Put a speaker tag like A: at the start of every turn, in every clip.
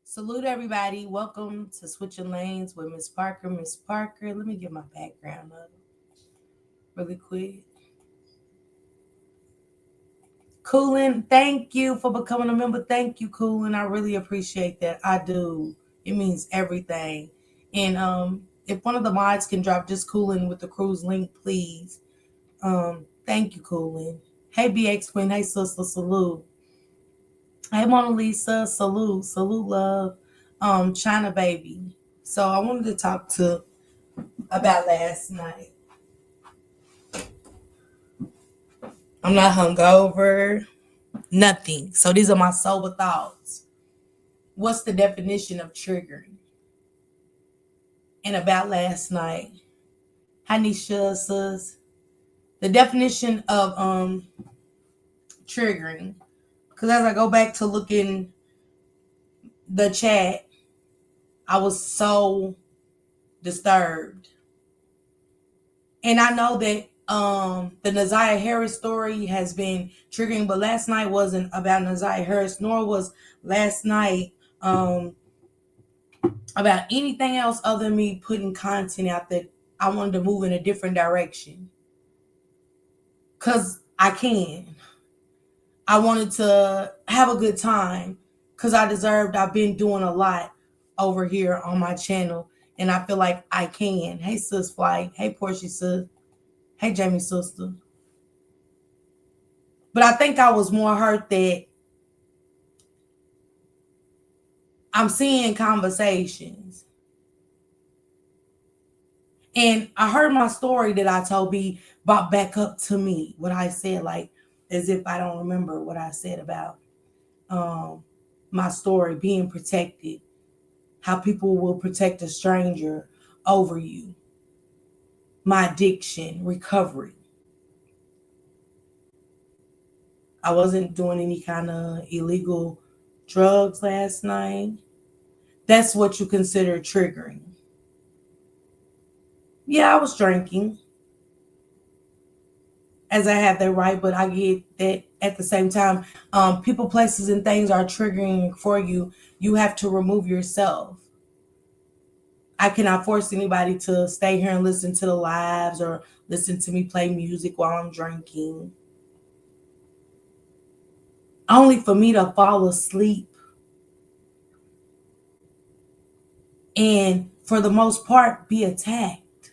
A: Salute everybody. Welcome to Switching Lanes with Miss Parker. Miss Parker, let me get my background up really quick. Coolin, thank you for becoming a member. Thank you, Coolin. I really appreciate that. I do. It means everything. And if one of the mods can drop just Coolin with the cruise link, please. Thank you, Coolin. Hey BX Queen. Hey sister, salute. Hey Mona Lisa, salute, salute love. China baby. So I wanted to talk to about last night. I'm not hungover, nothing. So these are my sober thoughts. What's the definition of triggering? And about last night, Hanisha says the definition of triggering. Because as I go back to looking the chat, I was so disturbed. And I know that the Naziah Harris story has been triggering, but last night wasn't about Naziah Harris, nor was last night about anything else other than me putting content out that I wanted to move in a different direction. Cause I can. I wanted to have a good time because I've been doing a lot over here on my channel. And I feel like I can. Hey sis Flight. Hey Portia sis. Hey Jamie sister. But I think I was more hurt that I'm seeing conversations. And I heard my story that I told be brought back up to me. What I said, like as if I don't remember what I said about my story being protected. How people will protect a stranger over you. My addiction, recovery. I wasn't doing any kind of illegal drugs last night. That's what you consider triggering. Yeah, I was drinking as I have that right, but I get that at the same time, people, places, and things are triggering for you. You have to remove yourself. I cannot force anybody to stay here and listen to the lives or listen to me play music while I'm drinking. Only for me to fall asleep. And for the most part, be attacked.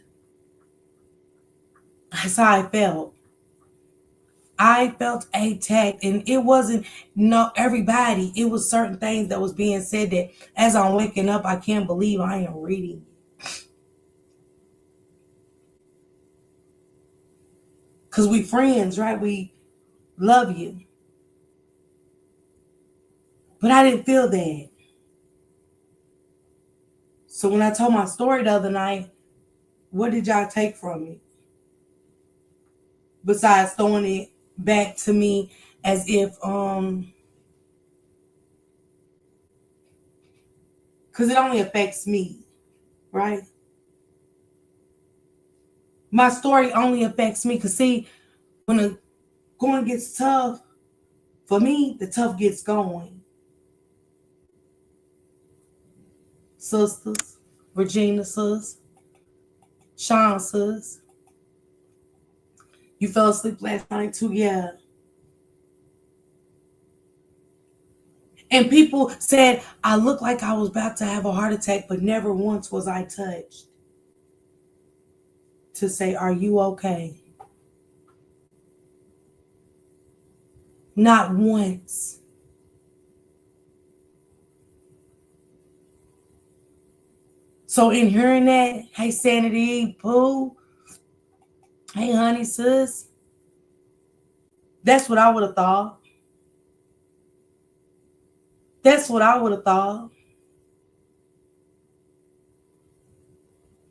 A: That's how I felt. I felt attacked, and it wasn't no everybody. It was certain things that was being said that as I'm waking up, I can't believe I am reading it. Cause we friends, right? We love you, but I didn't feel that. So when I told my story the other night, what did y'all take from it? Besides throwing it back to me as if because it only affects me, right? My story only affects me. Because, see, when the going gets tough, for me, the tough gets going. Sisters, Regina sis, Sean sis. You fell asleep last night too, yeah. And people said I looked like I was about to have a heart attack, but never once was I touched to say, "Are you okay?" Not once. So in hearing that, hey Sanity, Pooh, hey honey sis, that's what I would have thought. That's what I would have thought.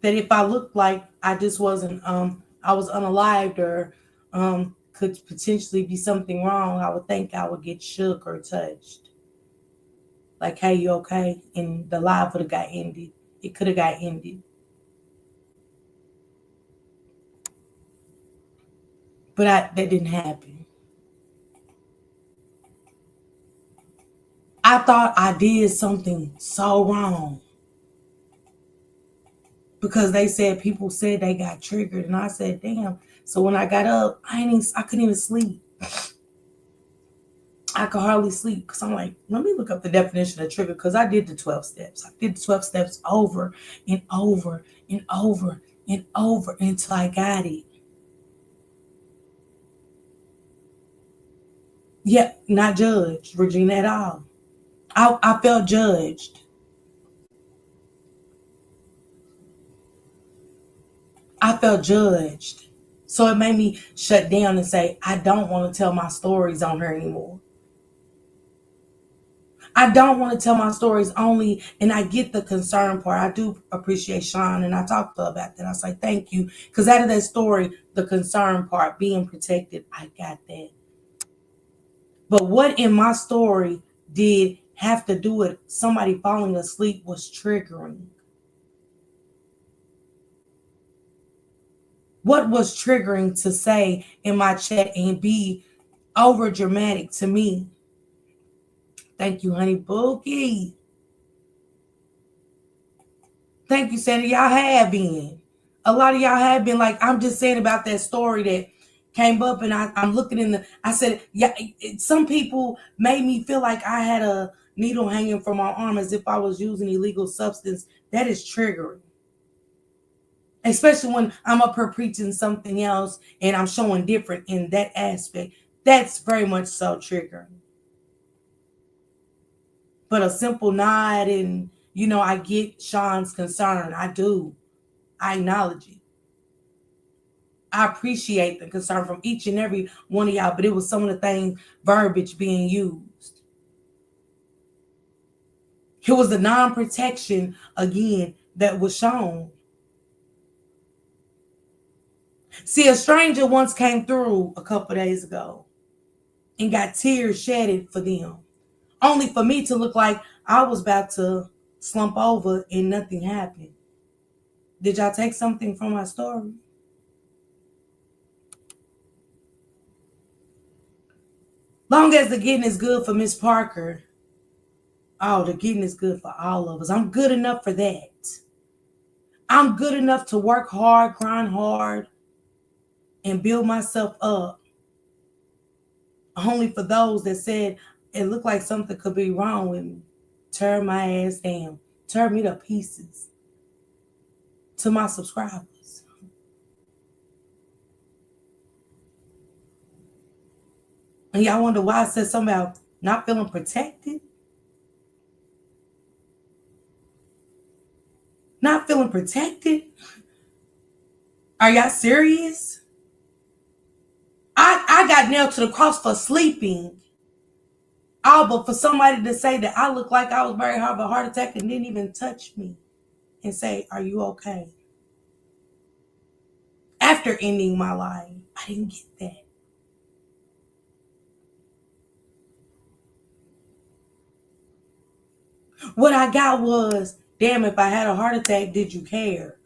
A: That if I looked like I just wasn't, I was unalived or could potentially be something wrong, I would think I would get shook or touched. Like, hey, you okay? And the live would have got ended. It could have got ended. But that didn't happen. I thought I did something so wrong because they said people said they got triggered, and I said, "Damn!" So when I got up, I couldn't even sleep. I could hardly sleep because I'm like, let me look up the definition of trigger because I did the 12 steps. I did the 12 steps over and over and over and over until I got it. Yeah, not judged, Regina, at all. I felt judged. I felt judged. So it made me shut down and say, I don't want to tell my stories on her anymore. I don't want to tell my stories only, and I get the concern part. I do appreciate Sean, and I talked to her about that. I was like, thank you. Because out of that story, the concern part, being protected, I got that. But what in my story did have to do with somebody falling asleep was triggering? What was triggering to say in my chat and be over dramatic to me? Thank you, honey Bookie. Thank you, Sandy. Y'all have been. A lot of y'all have been like, I'm just saying about that story that came up, and I'm looking in I said, yeah, some people made me feel like I had a needle hanging from my arm as if I was using illegal substance. That is triggering. Especially when I'm up here preaching something else and I'm showing different in that aspect. That's very much so triggering. But a simple nod and, I get Sean's concern. I do. I acknowledge it. I appreciate the concern from each and every one of y'all, but it was some of the things, verbiage being used. It was the non-protection, again, that was shown. See, a stranger once came through a couple days ago and got tears shedded for them, only for me to look like I was about to slump over and nothing happened. Did y'all take something from my story? Long as the getting is good for Miss Parker, oh, the getting is good for all of us. I'm good enough for that. I'm good enough to work hard, grind hard, and build myself up. Only for those that said it looked like something could be wrong with me. Tear my ass down. Tear me to pieces. To my subscribers. And y'all wonder why I said something about not feeling protected? Not feeling protected? Are y'all serious? I got nailed to the cross for sleeping. Oh, but for somebody to say that I looked like I was very hard of a heart attack and didn't even touch me and say, are you okay? After ending my life, I didn't get that. What I got was, damn, if I had a heart attack, did you care?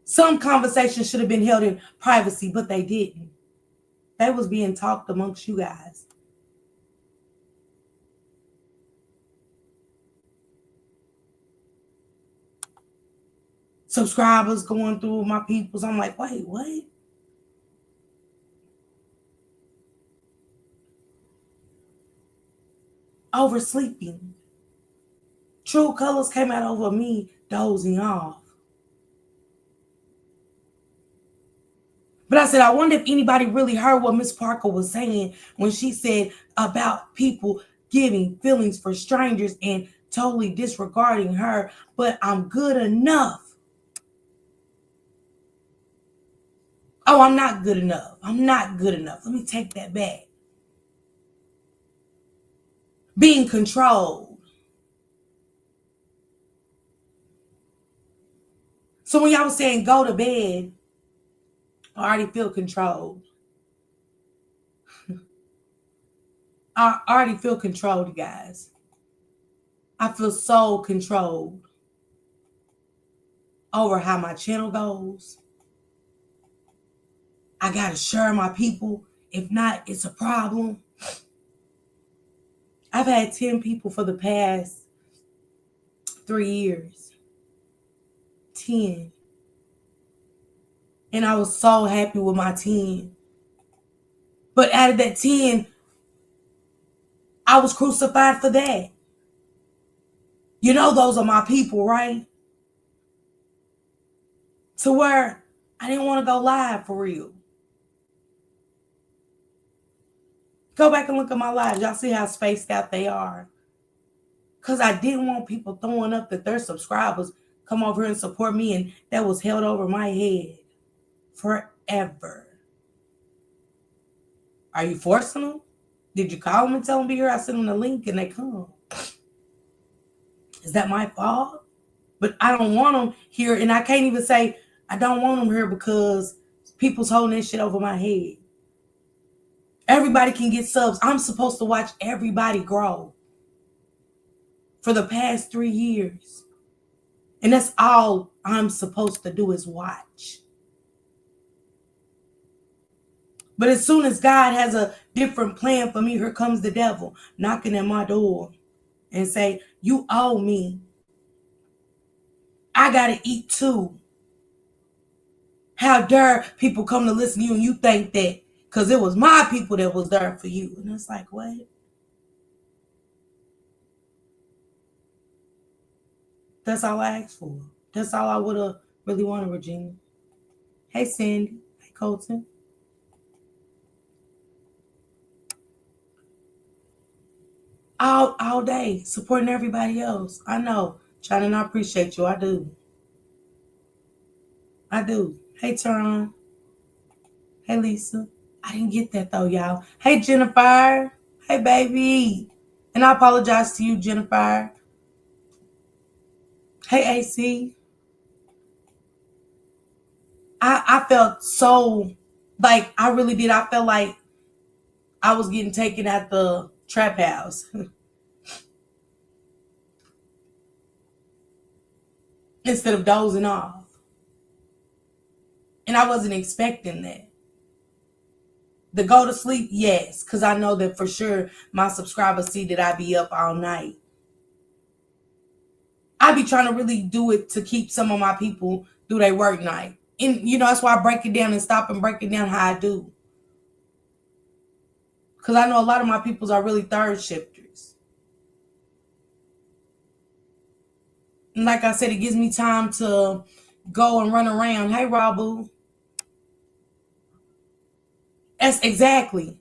A: Some conversations should have been held in privacy, but they didn't. They was being talked amongst you guys. Subscribers going through my peoples. I'm like, wait, what? Oversleeping. True colors came out over me dozing off. But I said, I wonder if anybody really heard what Miss Parker was saying when she said about people giving feelings for strangers and totally disregarding her. But I'm good enough. Oh, I'm not good enough. I'm not good enough. Let me take that back. Being controlled. So when y'all was saying go to bed, I already feel controlled. I already feel controlled, you guys. I feel so controlled over how my channel goes. I gotta share my people. If not, it's a problem. I've had 10 people for the past 3 years. 10. And I was so happy with my 10. But out of that 10, I was crucified for that. You know, those are my people, right? To where I didn't want to go live for real. Go back and look at my lives. Y'all see how spaced out they are. Because I didn't want people throwing up that their subscribers come over here and support me, and that was held over my head forever. Are you forcing them? Did you call them and tell them to be here? I sent them the link and they come. Is that my fault? But I don't want them here, and I can't even say I don't want them here because people's holding this shit over my head. Everybody can get subs. I'm supposed to watch everybody grow for the past 3 years. And that's all I'm supposed to do is watch. But as soon as God has a different plan for me, here comes the devil knocking at my door and say, you owe me. I got to eat too. How dare people come to listen to you and you think that because it was my people that was there for you. And it's like, what? That's all I asked for. That's all I would have really wanted, Regina. Hey, Sandy. Hey, Colton. All day, supporting everybody else. I know. Trying to not appreciate you. I do. I do. Hey, Teron. Hey, Lisa. I didn't get that, though, y'all. Hey, Jennifer. Hey, baby. And I apologize to you, Jennifer. Hey, AC. I felt so, like, I really did. I felt like I was getting taken at the trap house. Instead of dozing off. And I wasn't expecting that. The go to sleep, yes, because I know that for sure my subscribers see that I be up all night. I be trying to really do it to keep some of my people through their work night. And, you know, that's why I break it down and stop and break it down how I do. Because I know a lot of my peoples are really third shifters. And like I said, it gives me time to go and run around. Hey, Rabu. That's exactly.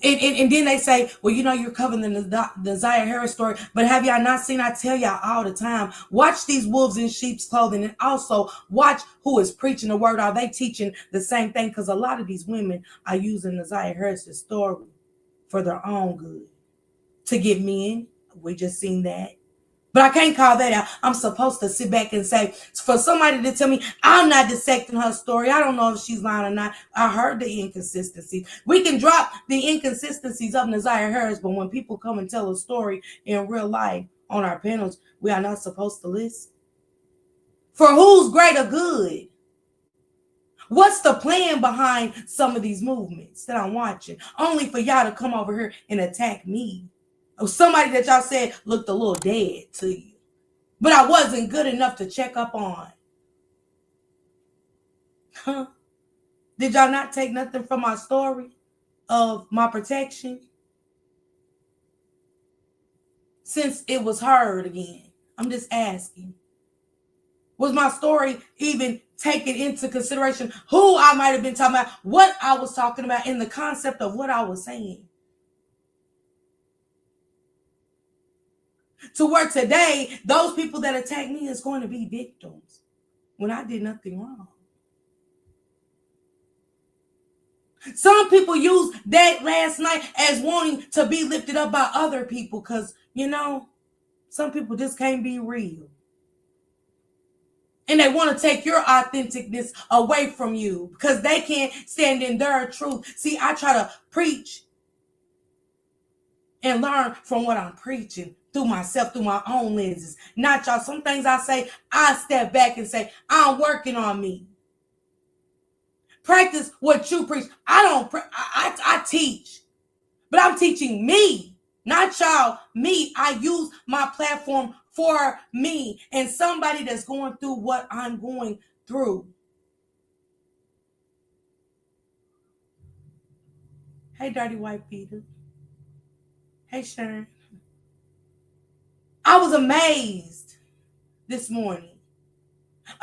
A: And then they say, well, you know, you're covering the Zaya Harris story, but have y'all not seen? I tell y'all all the time, watch these wolves in sheep's clothing, and also watch who is preaching the word. Are they teaching the same thing? Because a lot of these women are using the Zaya Harris story for their own good to get men. We just seen that. But I can't call that out. I'm supposed to sit back and say, for somebody to tell me I'm not dissecting her story, I don't know if she's lying or not. I heard the inconsistencies. We can drop the inconsistencies of Nazaria Harris, but when people come and tell a story in real life on our panels, we are not supposed to listen. For whose greater good? What's the plan behind some of these movements that I'm watching? Only for y'all to come over here and attack me. Or somebody that y'all said looked a little dead to you. But I wasn't good enough to check up on. Huh? Did y'all not take nothing from my story of my protection? Since it was heard again, I'm just asking. Was my story even taken into consideration who I might have been talking about, what I was talking about, in the concept of what I was saying? To where today, those people that attack me is going to be victims when I did nothing wrong. Some people use that last night as wanting to be lifted up by other people because, you know, some people just can't be real. And they want to take your authenticness away from you because they can't stand in their truth. See, I try to preach and learn from what I'm preaching through myself, through my own lenses. Not y'all. Some things I say, I step back and say, I'm working on me. Practice what you preach. I don't. I teach, but I'm teaching me, Not y'all, me. I use my platform for me and somebody that's going through what I'm going through. Hey, Dirty White Peter. Hey, Sharon. I was amazed this morning.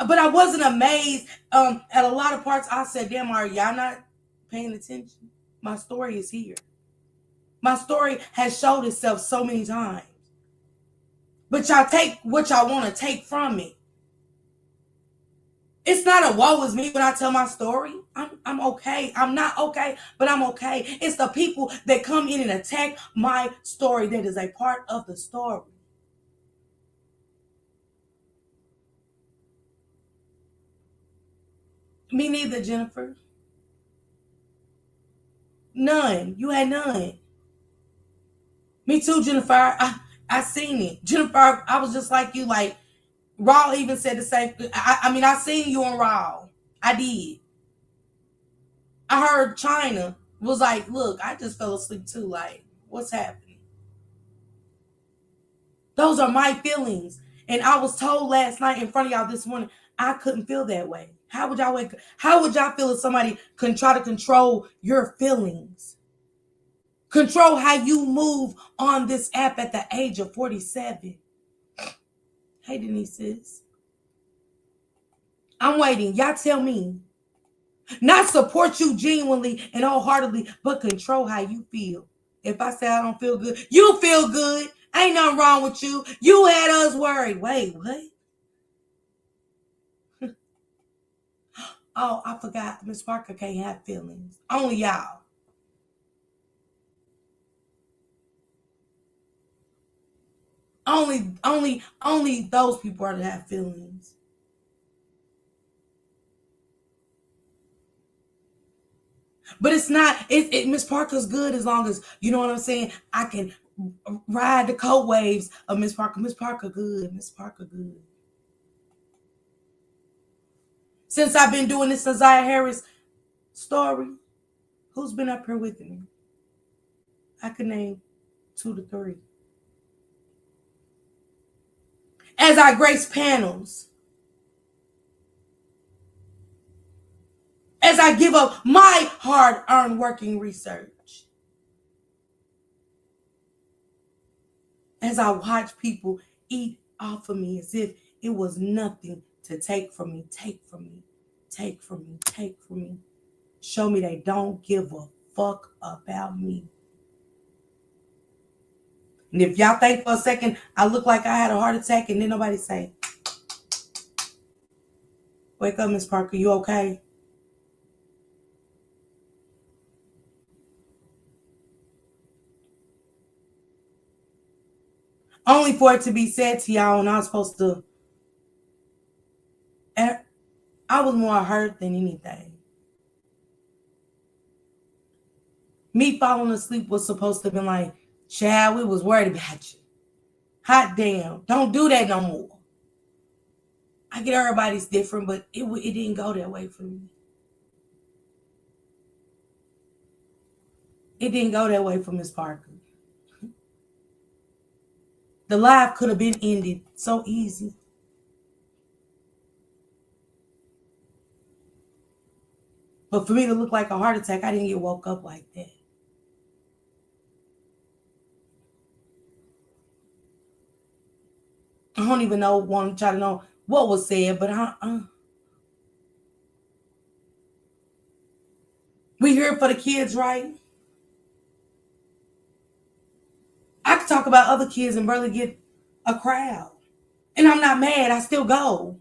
A: But I wasn't amazed at a lot of parts. I said, damn, are y'all not paying attention? My story is here. My story has showed itself so many times. But y'all take what y'all want to take from it. It's not a woe is me when I tell my story. I'm okay. I'm not okay, but I'm okay. It's the people that come in and attack my story that is a part of the story. Me neither, Jennifer. None. You had none. Me too, Jennifer. I seen it. Jennifer, I was just like you. Like, Raw even said the same. I mean, I seen you on Raw. I did. I heard China was like, look, I just fell asleep too. Like, what's happening? Those are my feelings. And I was told last night in front of y'all this morning, I couldn't feel that way. How would y'all wake up? How would y'all feel if somebody can try to control your feelings? Control how you move on this app at the age of 47. Hey, Denise, sis. I'm waiting. Y'all tell me. Not support you genuinely and wholeheartedly, but control how you feel. If I say I don't feel good, you feel good. Ain't nothing wrong with you. You had us worried. Wait, what? Oh, I forgot. Miss Parker can't have feelings. Only y'all. Only those people are to have feelings. But it's not. Miss Parker's good as long as you know what I'm saying. I can ride the coat waves of Miss Parker. Miss Parker good. Miss Parker good. Since I've been doing this Isaiah Harris story, who's been up here with me? I could name 2 to 3. As I grace panels, as I give up my hard-earned working research, as I watch people eat off of me as if it was nothing to take from me, take from me, take from me, take from me. Show me they don't give a fuck about me. And if y'all think for a second I look like I had a heart attack and then nobody say, wake up, Miss Parker, you okay? Only for it to be said to y'all and I was supposed to, I was more hurt than anything. Me falling asleep was supposed to have been like, child, we was worried about you. Hot damn. Don't do that no more. I get everybody's different, but it didn't go that way for me. It didn't go that way for Miss Parker. The live could have been ended so easy. But for me to look like a heart attack, I didn't get woke up like that. I don't even want to try to know what was said, but we here for the kids, right? I could talk about other kids and barely get a crowd. And I'm not mad. I still go.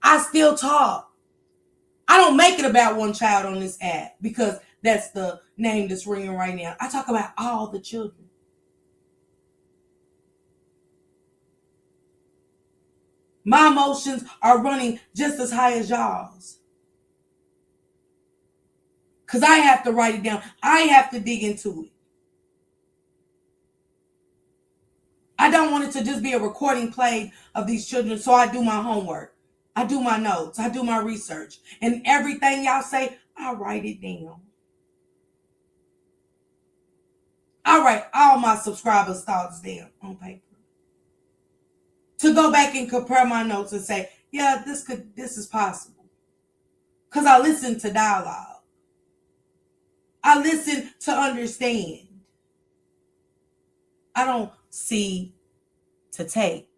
A: I still talk. I don't make it about one child on this app because that's the name that's ringing right now. I talk about all the children. My emotions are running just as high as y'all's. Because I have to write it down. I have to dig into it. I don't want it to just be a recording played of these children, so I do my homework. I do my notes. I do my research. And everything y'all say, I write it down. I write all my subscribers' thoughts down on paper to go back and compare my notes and say, yeah, this is possible. Because I listen to dialogue. I listen to understand. I don't see to take.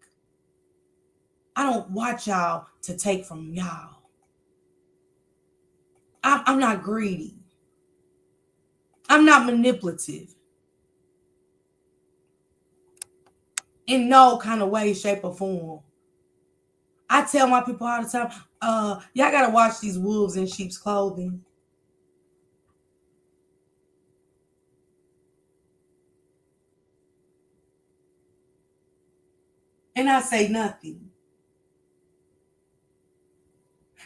A: I don't watch y'all to take from y'all. I'm not greedy. I'm not manipulative. In no kind of way, shape, or form. I tell my people all the time, y'all gotta watch these wolves in sheep's clothing. And I say nothing.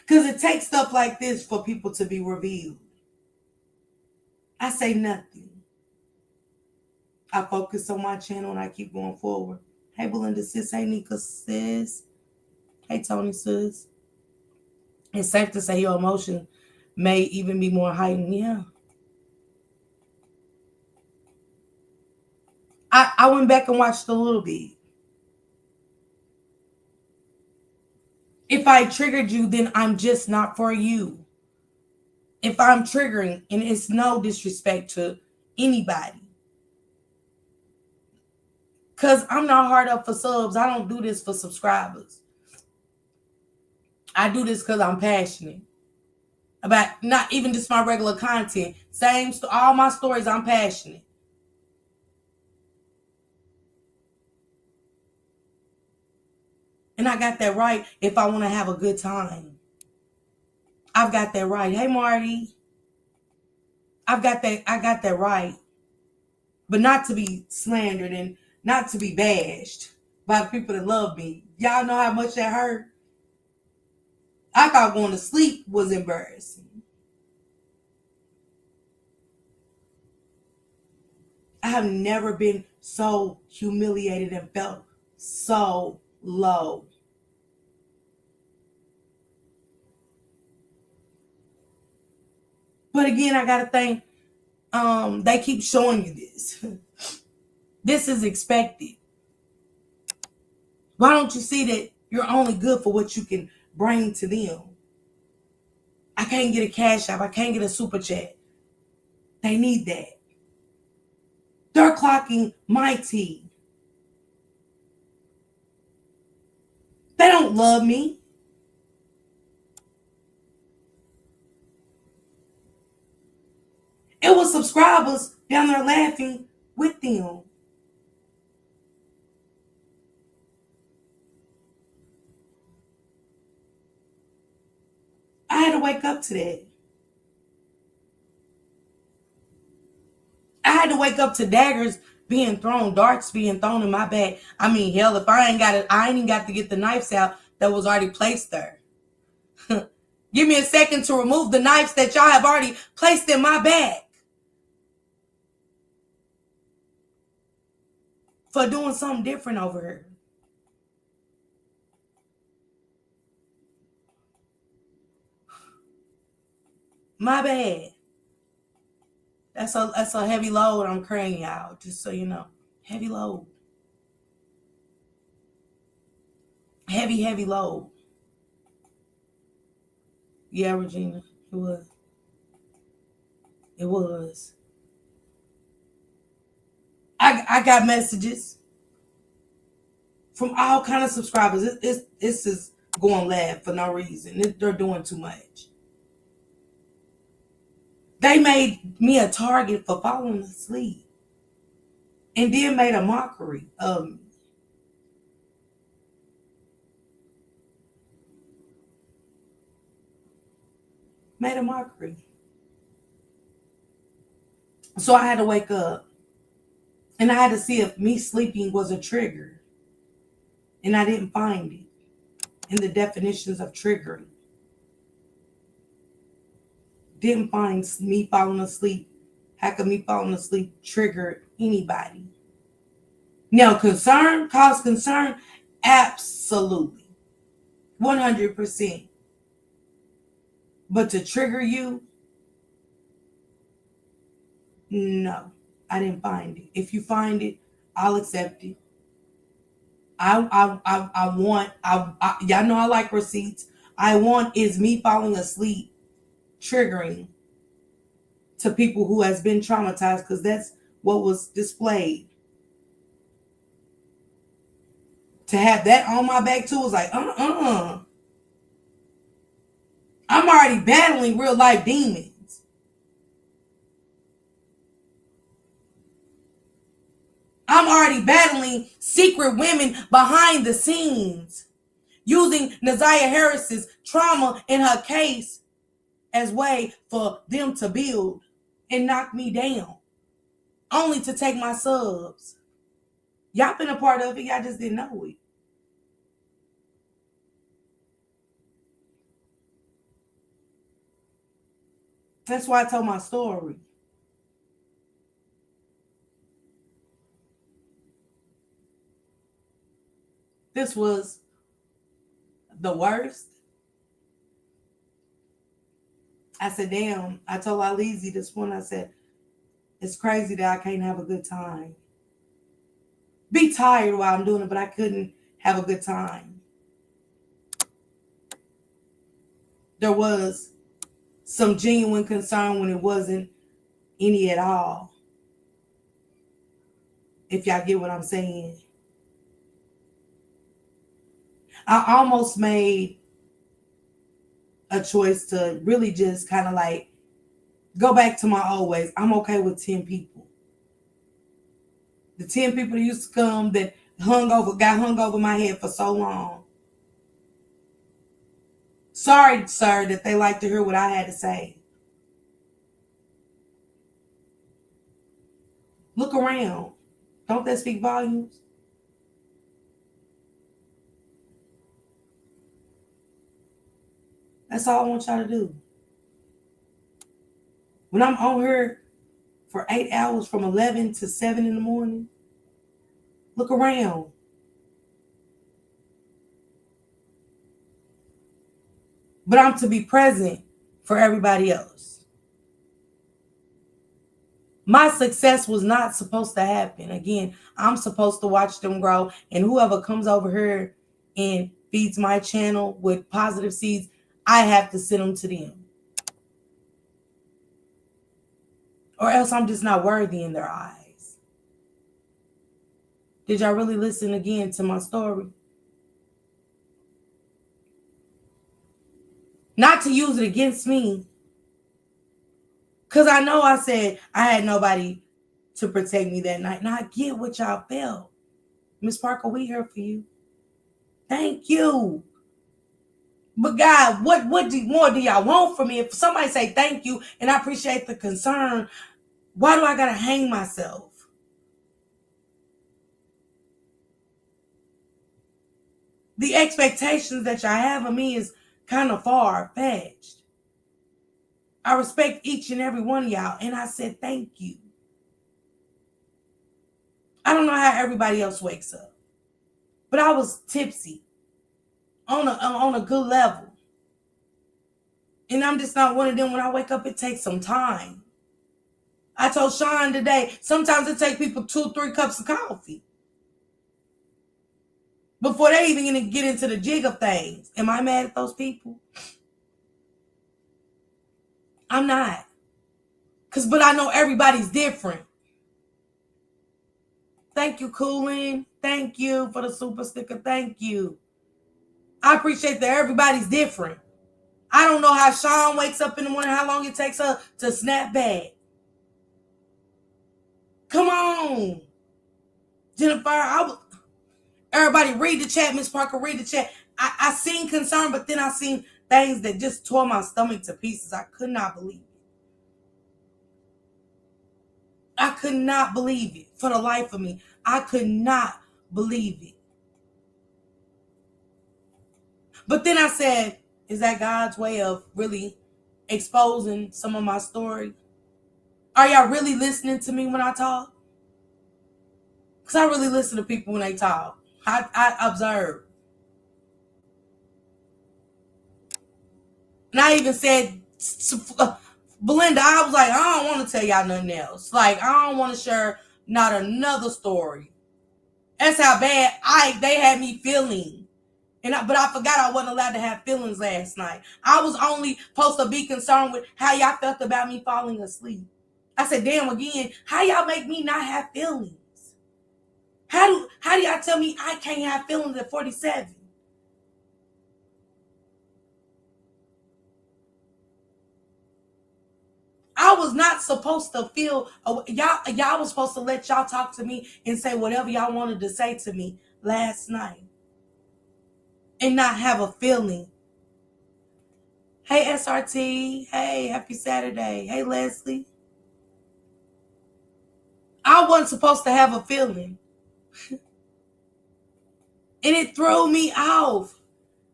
A: Because it takes stuff like this for people to be revealed. I say nothing. I focus on my channel and I keep going forward. Hey, Belinda sis. Hey, Nika sis. Hey, Tony sis. It's safe to say your emotion may even be more heightened. Yeah. I went back and watched a little bit. If I triggered you, then I'm just not for you. If I'm triggering, and it's no disrespect to anybody, because I'm not hard up for subs. I don't do this for subscribers. I do this because I'm passionate about not even just my regular content. All my stories, I'm passionate. And I got that right if I want to have a good time. I've got that right. Hey, Marty. I got that right. But not to be slandered and not to be bashed by the people that love me. Y'all know how much that hurt? I thought going to sleep was embarrassing. I have never been so humiliated and felt so low. But again, I gotta think, they keep showing you this. This is expected. Why don't you see that you're only good for what you can bring to them? I can't get a cash app. I can't get a super chat. They need that. They're clocking my tea. They don't love me. It was subscribers down there laughing with them. I had to wake up to that. I had to wake up to daggers being thrown, darts being thrown in my back. I mean, hell, if I ain't got it, I ain't even got to get the knives out that was already placed there. Give me a second to remove the knives that y'all have already placed in my back for doing something different over here. My bad. That's a heavy load I'm carrying out, just so you know. Heavy load. Heavy load. Yeah, Regina, it was. It was. I got messages from all kind of subscribers. This is going live for no reason. They're doing too much. They made me a target for falling asleep, and then made a mockery of me. Made a mockery. So I had to wake up, and I had to see if me sleeping was a trigger, and I didn't find it in the definitions of triggering. Didn't find me falling asleep. How could me falling asleep trigger anybody? Now, cause concern, absolutely, 100%. But to trigger you, no. I didn't find it. If you find it, I'll accept it. I want, y'all know I like receipts. I want is me falling asleep triggering to people who has been traumatized, because that's what was displayed. To have that on my back too was like, I'm already battling real life demons. I'm already battling secret women behind the scenes, using Naziah Harris's trauma in her case as way for them to build and knock me down, only to take my subs. Y'all been a part of it, y'all just didn't know it. That's why I told my story. This was the worst. I said, damn. I told Alizi this one, I said, it's crazy that I can't have a good time. Be tired while I'm doing it, but I couldn't have a good time. There was some genuine concern when it wasn't any at all. If y'all get what I'm saying. I almost made a choice to really just kind of like go back to my old ways. I'm okay with 10 people. The 10 people that used to come that got hung over my head for so long. Sorry, sir, that they like to hear what I had to say. Look around. Don't that speak volumes? That's all I want y'all to do. When I'm on here for 8 hours from 11 to 7 in the morning, look around. But I'm to be present for everybody else. My success was not supposed to happen. Again, I'm supposed to watch them grow. And whoever comes over here and feeds my channel with positive seeds, I have to send them to them. Or else I'm just not worthy in their eyes. Did y'all really listen again to my story? Not to use it against me. Because I know I said I had nobody to protect me that night. And I get what y'all felt. Miss Parker, we here for you. Thank you. But God, what more do y'all want from me? If somebody say thank you and I appreciate the concern, why do I gotta hang myself? The expectations that y'all have of me is kind of far-fetched. I respect each and every one of y'all, and I said thank you. I don't know how everybody else wakes up, but I was tipsy on a good level. And I'm just not one of them. When I wake up, it takes some time. I told Sean today, sometimes it takes people 2-3 cups of coffee before they even get into the jig of things. Am I mad at those people? I'm not. But I know everybody's different. Thank you, Coolin. Thank you for the super sticker. Thank you. I appreciate that everybody's different. I don't know how Sean wakes up in the morning, how long it takes her to snap back. Come on. Jennifer, everybody read the chat. Miss Parker, read the chat. I seen concern, but then I seen things that just tore my stomach to pieces. I could not believe it. I could not believe it for the life of me. I could not believe it. But then I said, is that God's way of really exposing some of my story? Are y'all really listening to me when I talk? Because I really listen to people when they talk. I observe. And I even said, Belinda, I was like, I don't want to tell y'all nothing else. Like, I don't want to share not another story. That's how bad they had me feeling. But I forgot I wasn't allowed to have feelings last night. I was only supposed to be concerned with how y'all felt about me falling asleep. I said, damn, again, how y'all make me not have feelings? How do y'all tell me I can't have feelings at 47? I was not supposed to feel y'all was supposed to let y'all talk to me and say whatever y'all wanted to say to me last night and not have a feeling. Hey SRT, hey, happy Saturday. Hey Leslie. I wasn't supposed to have a feeling. And it threw me off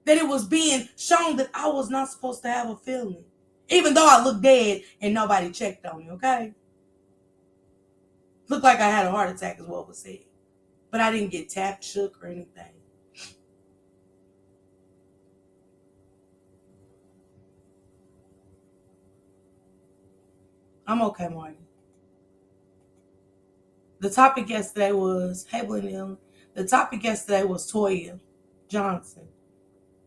A: that it was being shown that I was not supposed to have a feeling. Even though I looked dead and nobody checked on me, okay? Looked like I had a heart attack is what was said. But I didn't get tapped, shook, or anything. I'm okay, Marty. The topic yesterday was, hey, Belinda, the topic yesterday was Toya Johnson.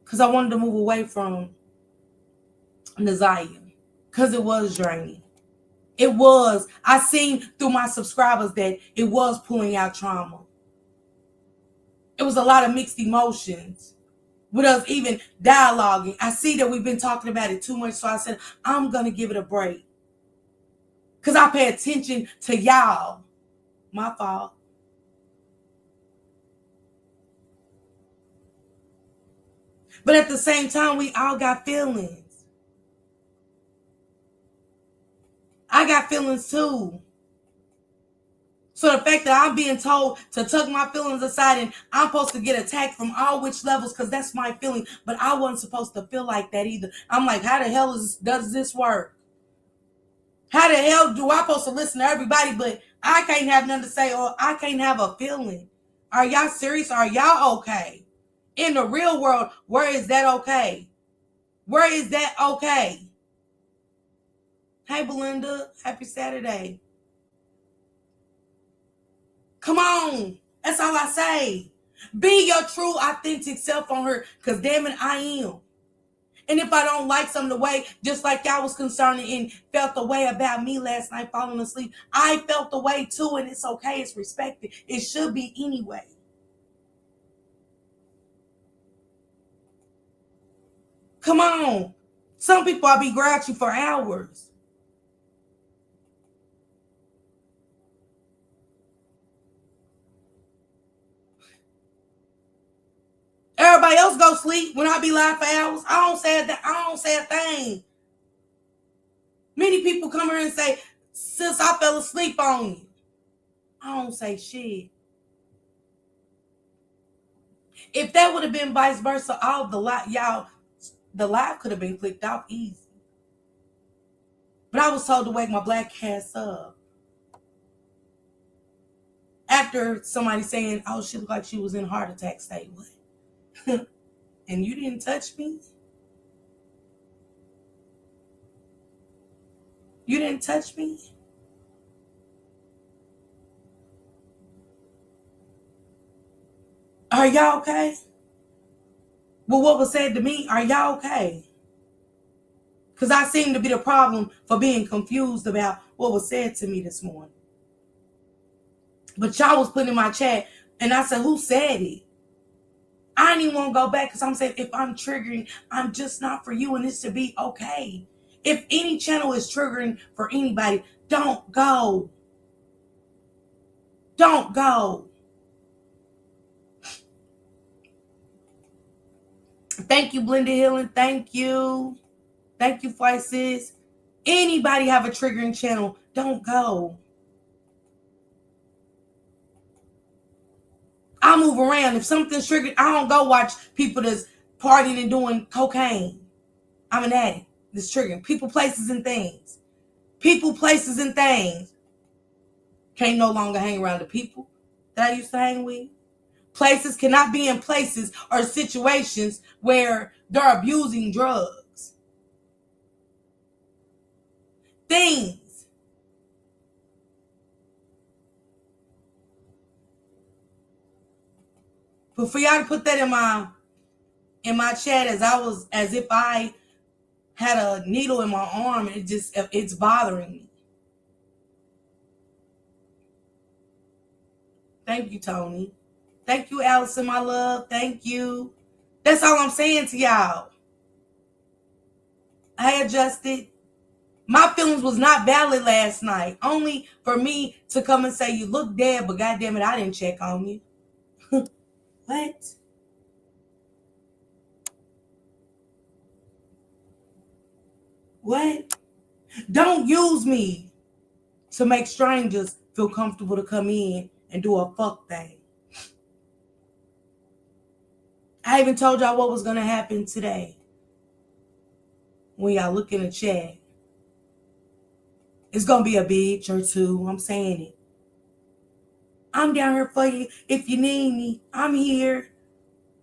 A: Because I wanted to move away from Naziah. Because it was draining. It was. I seen through my subscribers that it was pulling out trauma. It was a lot of mixed emotions with us even dialoguing. I see that we've been talking about it too much, so I said, I'm going to give it a break. Because I pay attention to y'all. My fault. But at the same time, we all got feelings. I got feelings too. So the fact that I'm being told to tuck my feelings aside and I'm supposed to get attacked from all which levels because that's my feeling, but I wasn't supposed to feel like that either. I'm like, how the hell does this work? How the hell do I supposed to listen to everybody, but I can't have nothing to say or I can't have a feeling? Are y'all serious? Are y'all okay? In the real world, where is that okay? Where is that okay? Hey, Belinda, happy Saturday. Come on. That's all I say. Be your true, authentic self on her, because damn it, I am. And if I don't like some of the way, just like y'all was concerned and felt the way about me last night falling asleep, I felt the way too, and it's okay. It's respected. It should be anyway. Come on. Some people I'll be grouchy for hours. Everybody else go sleep when I be live for hours. I don't say a thing. Many people come here and say, sis, I fell asleep on you. I don't say shit. If that would have been vice versa, all the live could have been clicked off easy. But I was told to wake my black ass up. After somebody saying, oh, she looked like she was in a heart attack state. What? And you didn't touch me? You didn't touch me? Are y'all okay? Well, what was said to me, are y'all okay? Because I seem to be the problem for being confused about what was said to me this morning. But y'all was putting in my chat, and I said, who said it? I didn't even want to go back because I'm saying, if I'm triggering, I'm just not for you, and this should be okay. If any channel is triggering for anybody, don't go. Don't go. Thank you, Blended Healing. Thank you. Thank you, Flight Sis. Anybody have a triggering channel, don't go. I move around. If something's triggered, I don't go watch people that's partying and doing cocaine. I'm an addict. That's triggering. People, places, and things. People, places, and things. Can't no longer hang around the people that I used to hang with. Places cannot be in places or situations where they're abusing drugs. things. But for y'all to put that in my chat as if I had a needle in my arm, it's bothering me. Thank you, Tony. Thank you, Allison, my love. Thank you. That's all I'm saying to y'all. I adjusted. My feelings was not valid last night. Only for me to come and say you look dead, but goddamn it, I didn't check on you. What? What? Don't use me to make strangers feel comfortable to come in and do a fuck thing. I even told y'all what was gonna happen today. When y'all look in the chat, it's gonna be a bitch or two. I'm saying it. I'm down here for you if you need me. I'm here.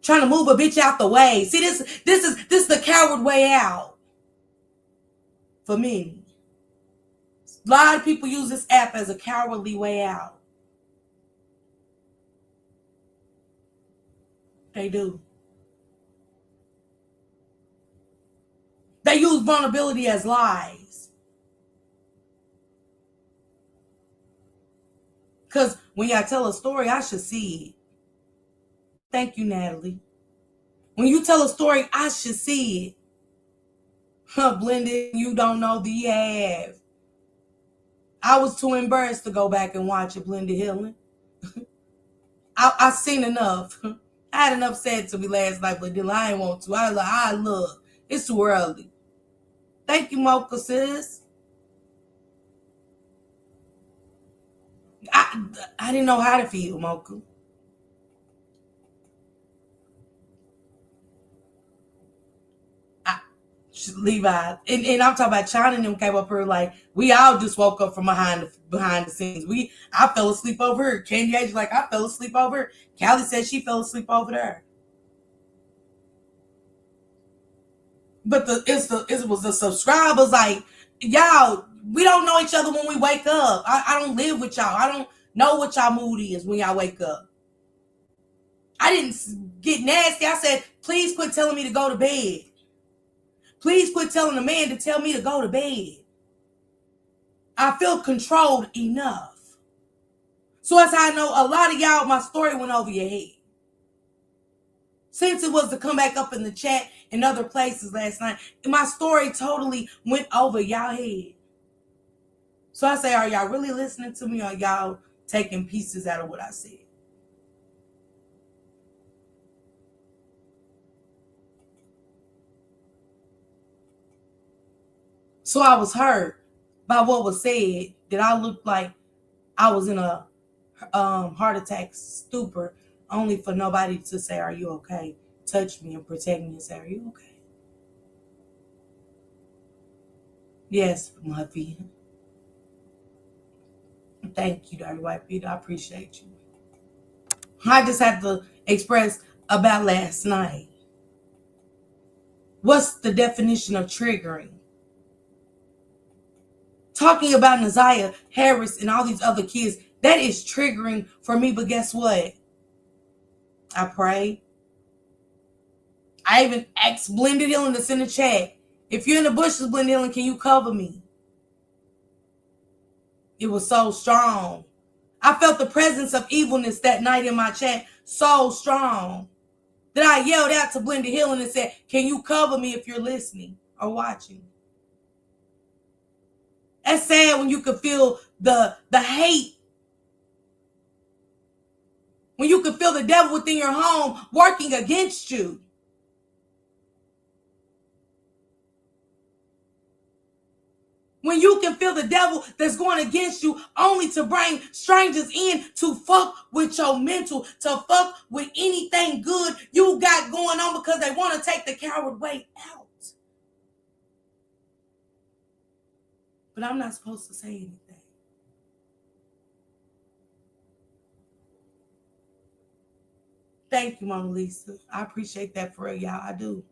A: Trying to move a bitch out the way. See, this is the coward way out. For me. A lot of people use this app as a cowardly way out. They do. They use vulnerability as lies. Because when y'all tell a story, I should see it. Thank you, Natalie. When you tell a story, I should see it. Blended, you don't know the half. I was too embarrassed to go back and watch it, Blended Healing. I seen enough. I had enough said to me last night, but then I ain't want to. I look. It's too early. Thank you, Mocha, sis. I didn't know how to feel, Mocha. Levi and I'm talking about China and them came up here like we all just woke up from behind the scenes. I fell asleep over here. Candy Age like I fell asleep over here. Callie said she fell asleep over there. But it was the subscribers like y'all. We don't know each other when we wake up. I don't live with y'all. I don't know what y'all mood is when y'all wake up. I didn't get nasty. I said, please quit telling me to go to bed. Please quit telling a man to tell me to go to bed. I feel controlled enough. So that's how I know a lot of y'all, my story went over your head. Since it was to come back up in the chat and other places last night, my story totally went over y'all head. So I say, are y'all really listening to me or y'all taking pieces out of what I said? So I was hurt by what was said, that I looked like I was in a heart attack stupor, only for nobody to say, are you okay? Touch me and protect me and say, are you okay? Yes, Muffy. Thank you, Dirty White Peter. I appreciate you. I just have to express about last night. What's the definition of triggering? Talking about Naziah Harris and all these other kids, that is triggering for me. But guess what? I pray. I even asked Blended Healing to send a chat. If you're in the bushes, Blended Healing, can you cover me? It was so strong. I felt the presence of evilness that night in my chat so strong that I yelled out to Blended Healing and said, can you cover me if you're listening or watching? That's sad when you can feel the hate. When you can feel the devil within your home working against you. When you can feel the devil that's going against you only to bring strangers in to fuck with your mental, to fuck with anything good you got going on because they want to take the coward way out. But I'm not supposed to say anything. Thank you, Mona Lisa. I appreciate that for real, y'all. I do.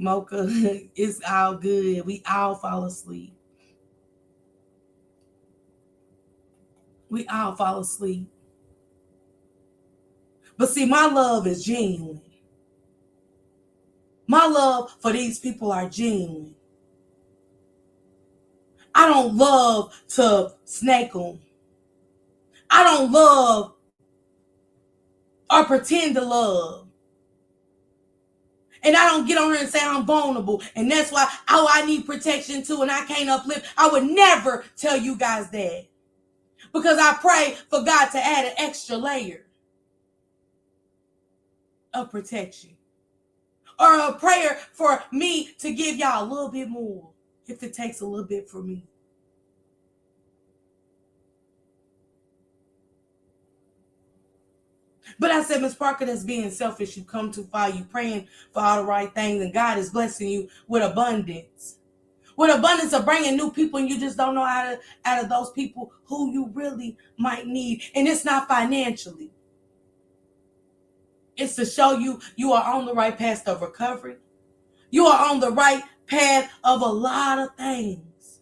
A: Mocha, it's all good. We all fall asleep. We all fall asleep. But see, my love is genuine. My love for these people are genuine. I don't love to snake them. I don't love or pretend to love. And I don't get on here and say I'm vulnerable. And that's why, oh, I need protection too and I can't uplift. I would never tell you guys that. Because I pray for God to add an extra layer of protection. Or a prayer for me to give y'all a little bit more. If it takes a little bit for me. But I said, Miss Parker, that's being selfish. You come too far. You praying for all the right things. And God is blessing you with abundance. With abundance of bringing new people. And you just don't know out of those people who you really might need. And it's not financially. It's to show you are on the right path of recovery. You are on the right path of a lot of things.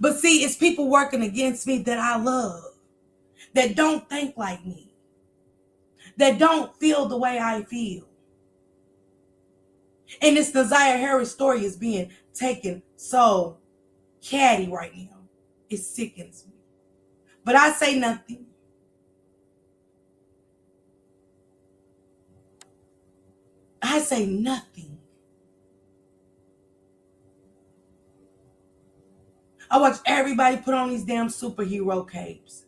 A: But see, it's people working against me that I love. That don't think like me. That don't feel the way I feel. And this Desire Harris story is being taken so catty right now. It sickens me. But I say nothing. I say nothing. I watch everybody put on these damn superhero capes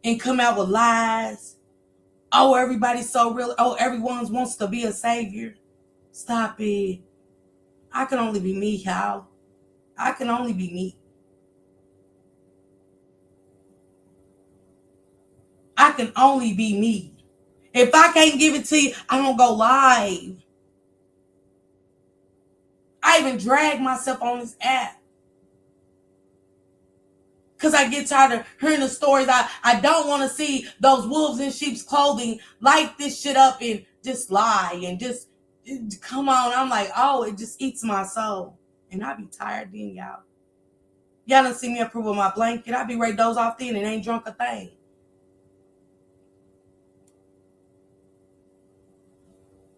A: and come out with lies. Oh, everybody's so real. Oh, everyone wants to be a savior. Stop it. I can only be me, y'all. I can only be me. I can only be me. If I can't give it to you, I don't go live. I even drag myself on this app. Because I get tired of hearing the stories. I don't want to see those wolves in sheep's clothing light this shit up and just lie and just come on. I'm like, oh, it just eats my soul. And I be tired then, y'all. Y'all done see me approve of my blanket. I be ready to doze off then and ain't drunk a thing.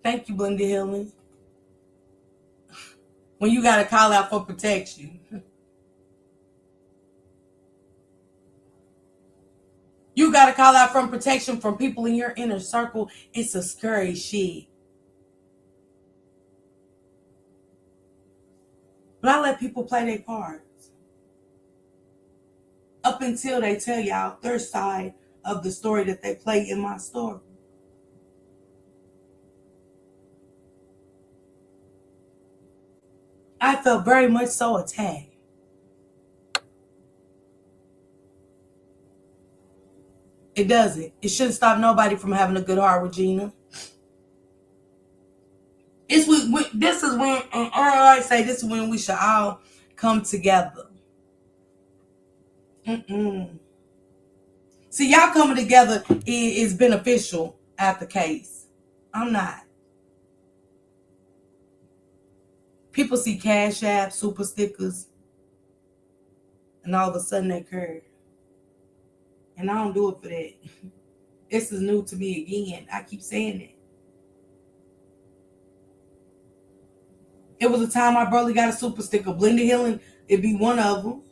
A: Thank you, Blenda Healing. When you got to call out for protection. You got to call out from protection from people in your inner circle. It's a scary shit. But I let people play their parts. Up until they tell y'all their side of the story that they play in my story. I felt very much so attacked. It doesn't. It shouldn't stop nobody from having a good heart, Regina. This is when, I say this is when we should all come together. See, y'all coming together is beneficial at the case. I'm not. People see Cash App, super stickers, and all of a sudden they curve. And I don't do it for that. This is new to me again. I keep saying it. It was a time I barely got a super sticker. Blenda Healing, it'd be one of them.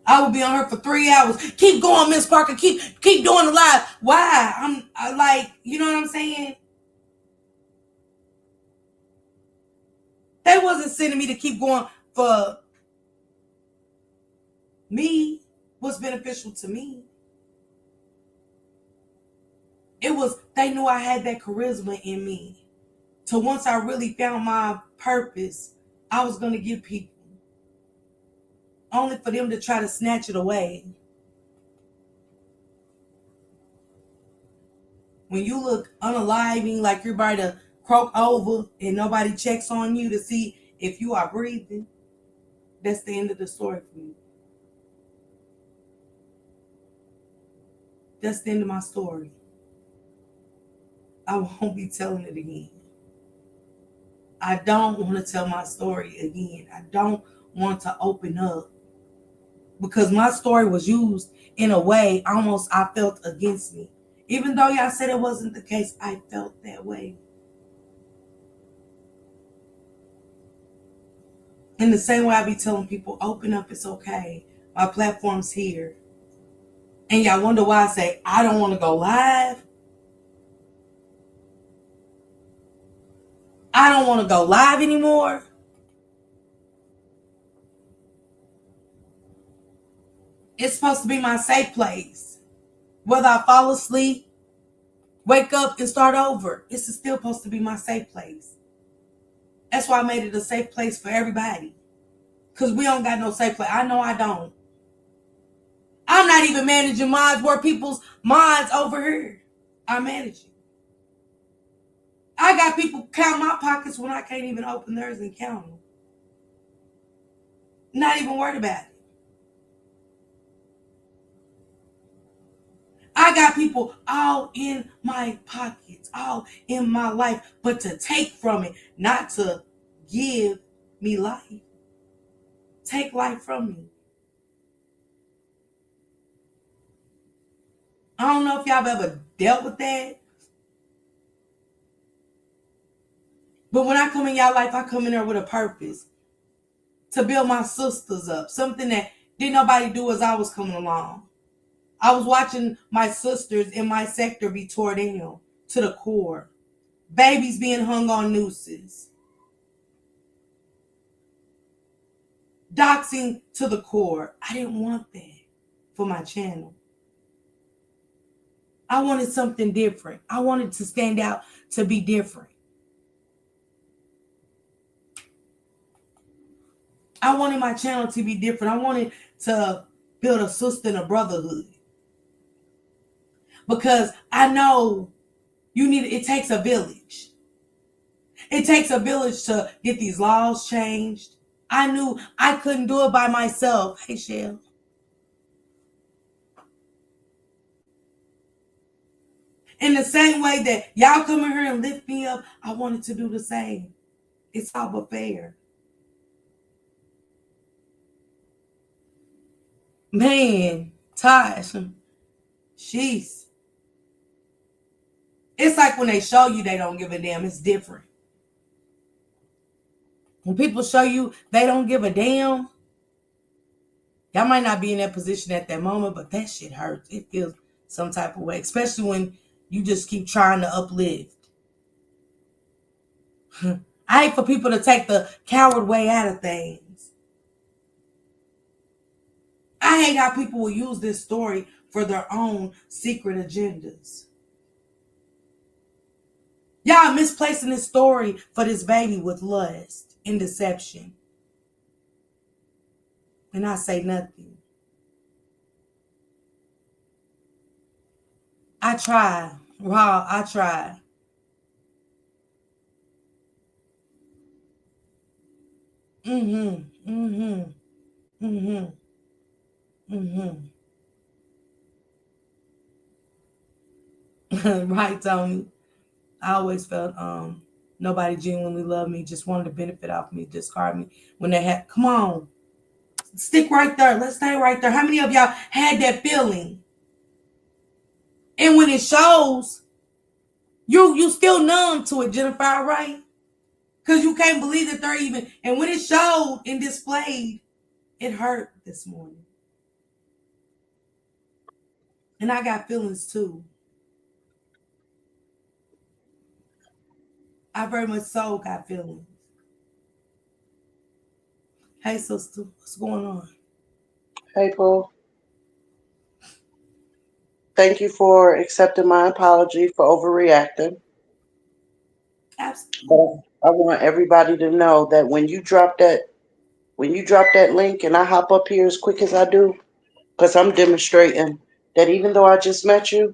A: I would be on her for 3 hours. Keep going, Miss Parker. Keep doing the live. Why? I like, you know what I'm saying? They wasn't sending me to keep going for me. What's beneficial to me? It was, they knew I had that charisma in me. So once I really found my purpose, I was going to give people. Only for them to try to snatch it away. When you look unaliving, like you're about to croak over and nobody checks on you to see if you are breathing, that's the end of the story for me. That's the end of my story. I won't be telling it again. I don't want to tell my story again. I don't want to open up because my story was used in a way almost I felt against me. Even though y'all said it wasn't the case, I felt that way. In the same way I be telling people, open up, it's okay. My platform's here. And y'all wonder why I say I don't want to go live. I don't want to go live anymore. It's supposed to be my safe place. Whether I fall asleep, wake up, and start over, it's still supposed to be my safe place. That's why I made it a safe place for everybody. Because we don't got no safe place. I know I don't. I'm not even managing minds where people's minds over here. I manage it. I got people count my pockets when I can't even open theirs and count them. Not even worried about it. I got people all in my pockets, all in my life, but to take from it, not to give me life. Take life from me. I don't know if y'all have ever dealt with that. But when I come in y'all life, I come in there with a purpose. To build my sisters up. Something that didn't nobody do as I was coming along. I was watching my sisters in my sector be torn down to the core. Babies being hung on nooses. Doxing to the core. I didn't want that for my channel. I wanted something different. I wanted to stand out to be different. I wanted my channel to be different. I wanted to build a sister and a brotherhood. Because I know it takes a village. It takes a village to get these laws changed. I knew I couldn't do it by myself. Hey, Shell. In the same way that y'all come in here and lift me up, I wanted to do the same. It's all but fair. Man, Tosh, sheesh. It's like when they show you they don't give a damn, it's different. When people show you they don't give a damn, y'all might not be in that position at that moment, but that shit hurts. It feels some type of way, especially when you just keep trying to uplift. I hate for people to take the coward way out of things. I hate how people will use this story for their own secret agendas. Y'all misplacing this story for this baby with lust and deception. And I say nothing. I try. Wow, I try. Mm-hmm. Mm-hmm. Mm-hmm. Mm-hmm. Right, Tony. I always felt nobody genuinely loved me, just wanted to benefit off me, discard me when they had come on. Stick right there. Let's stay right there. How many of y'all had that feeling? And when it shows, you still numb to it, Jennifer, right? Because you can't believe that they're even and when it showed and displayed, it hurt this morning. And I got feelings too. I very much so got feelings. Hey sister, what's going on?
B: Hey, Paul. Thank you for accepting my apology for overreacting.
A: Absolutely.
B: But I want everybody to know that when you drop that link and I hop up here as quick as I do, because I'm demonstrating that even though I just met you,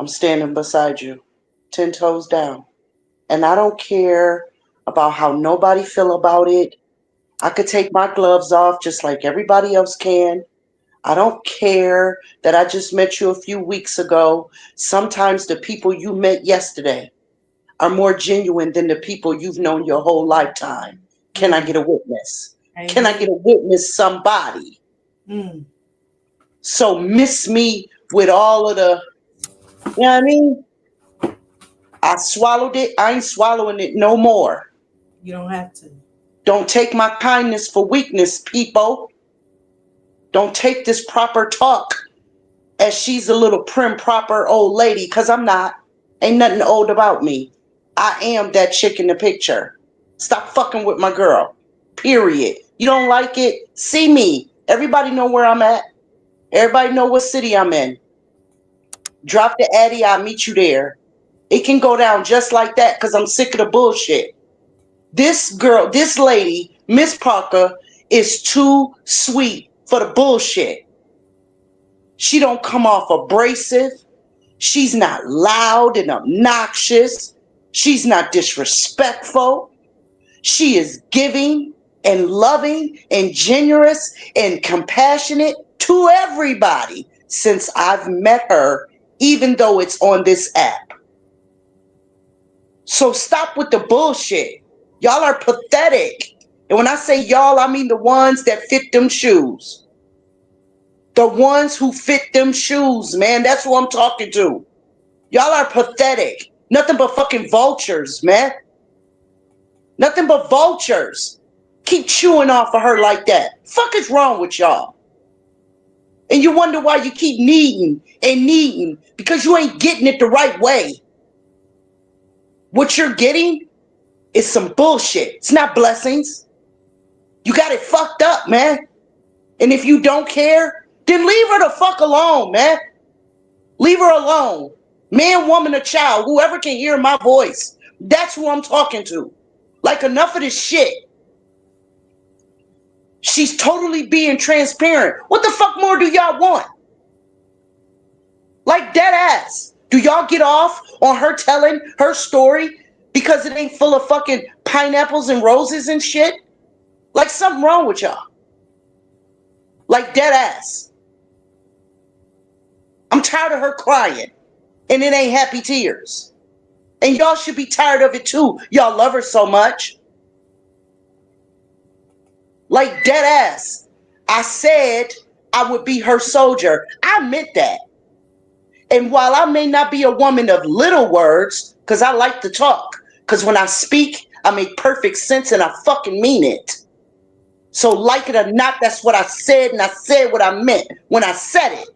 B: I'm standing beside you, 10 toes down. And I don't care about how nobody feel about it. I could take my gloves off just like everybody else can. I don't care that I just met you a few weeks ago. Sometimes the people you met yesterday are more genuine than the people you've known your whole lifetime. Can I
A: Mm.
B: get a witness? Can I
A: Amen.
B: get a witness, somebody?
A: Mm.
B: So miss me with all of the, you know what I mean? I swallowed it. I ain't swallowing it no more.
A: You don't have to.
B: Don't take my kindness for weakness, people. Don't take this proper talk as she's a little prim, proper old lady, because I'm not. Ain't nothing old about me. I am that chick in the picture. Stop fucking with my girl. Period. You don't like it? See me. Everybody know where I'm at. Everybody know what city I'm in. Drop the Addy, I'll meet you there. It can go down just like that because I'm sick of the bullshit. This girl, this lady, Miss Parker, is too sweet for the bullshit. She don't come off abrasive. She's not loud and obnoxious. She's not disrespectful. She is giving and loving and generous and compassionate to everybody since I've met her, even though it's on this app. So stop with the bullshit. Y'all are pathetic. And when I say y'all, I mean the ones that fit them shoes. The ones who fit them shoes, man. That's who I'm talking to. Y'all are pathetic. Nothing but fucking vultures, man. Nothing but vultures. Keep chewing off of her like that. Fuck is wrong with y'all? And you wonder why you keep needing and needing because you ain't getting it the right way. What you're getting is some bullshit. It's not blessings. You got it fucked up, man. And if you don't care, then leave her the fuck alone, man. Leave her alone. Man, woman, or child, whoever can hear my voice. That's who I'm talking to. Like, enough of this shit. She's totally being transparent. What the fuck more do y'all want? Like, dead ass. Do y'all get off on her telling her story because it ain't full of fucking pineapples and roses and shit? Like, something wrong with y'all. Like, dead ass. I'm tired of her crying. And it ain't happy tears. And y'all should be tired of it too. Y'all love her so much. Like, dead ass. I said I would be her soldier. I meant that. And while I may not be a woman of little words, because I like to talk, because when I speak, I make perfect sense and I fucking mean it. So, like it or not, that's what I said, and I said what I meant when I said it.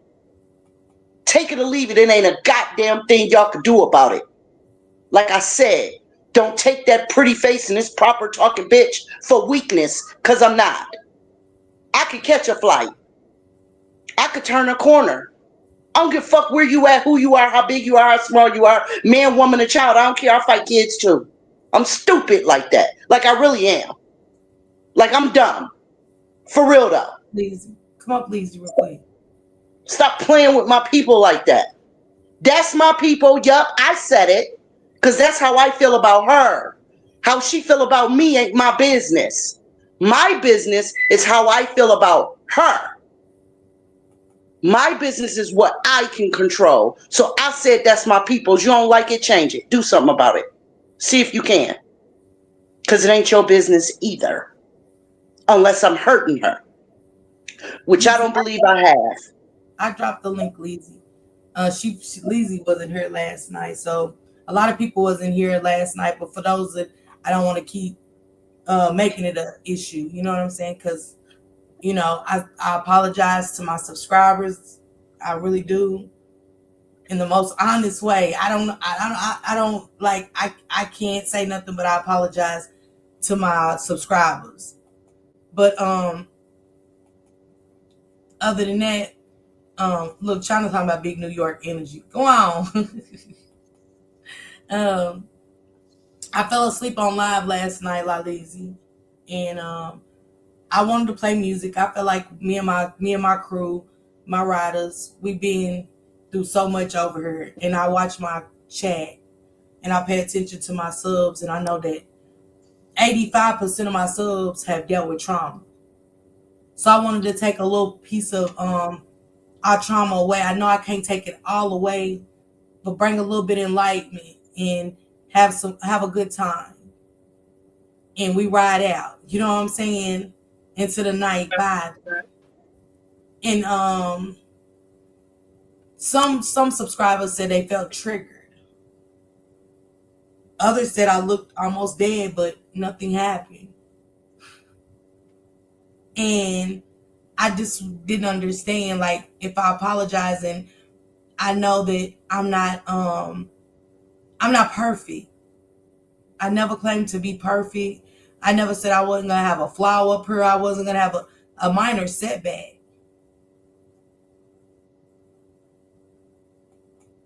B: Take it or leave it, it ain't a goddamn thing y'all could do about it. Like I said, don't take that pretty face and this proper talking bitch for weakness, because I'm not. I could catch a flight. I could turn a corner. I don't give a fuck where you at, who you are, how big you are, how small you are, man, woman, or child. I don't care. I fight kids too. I'm stupid like that. Like I really am. Like I'm dumb. For real though.
A: Please. Come up, please, real quick.
B: Stop playing with my people like that. That's my people. Yup, I said it. Because that's how I feel about her. How she feel about me ain't my business. My business is how I feel about her. My business is what I can control. So I said that's my people's. You don't like it, change it. Do something about it. See if you can. Because it ain't your business either. Unless I'm hurting her. Which I
A: Leezy,
B: don't believe I have.
A: I dropped the link, Leezy. She Leezy wasn't here last night, so a lot of people wasn't here last night. But for those that I don't want to keep making it an issue, you know what I'm saying? Because I apologize to my subscribers. I really do, in the most honest way. I don't like. I can't say nothing, but I apologize to my subscribers. But other than that, look, China talking about big New York energy. Go on. um, I fell asleep on live last night, La Lazy, and I wanted to play music. I felt like me and my crew, my riders, we've been through so much over here, and I watch my chat and I pay attention to my subs, and I know that 85% of my subs have dealt with trauma. So I wanted to take a little piece of our trauma away. I know I can't take it all away, but bring a little bit of enlightenment and have a good time. And we ride out. You know what I'm saying? Into the night vibe. And some subscribers said they felt triggered. Others said I looked almost dead, but nothing happened. And I just didn't understand. Like, if I apologize, and I know that I'm not perfect. I never claimed to be perfect. I never said I wasn't gonna have a flaw up here. I wasn't gonna have a minor setback.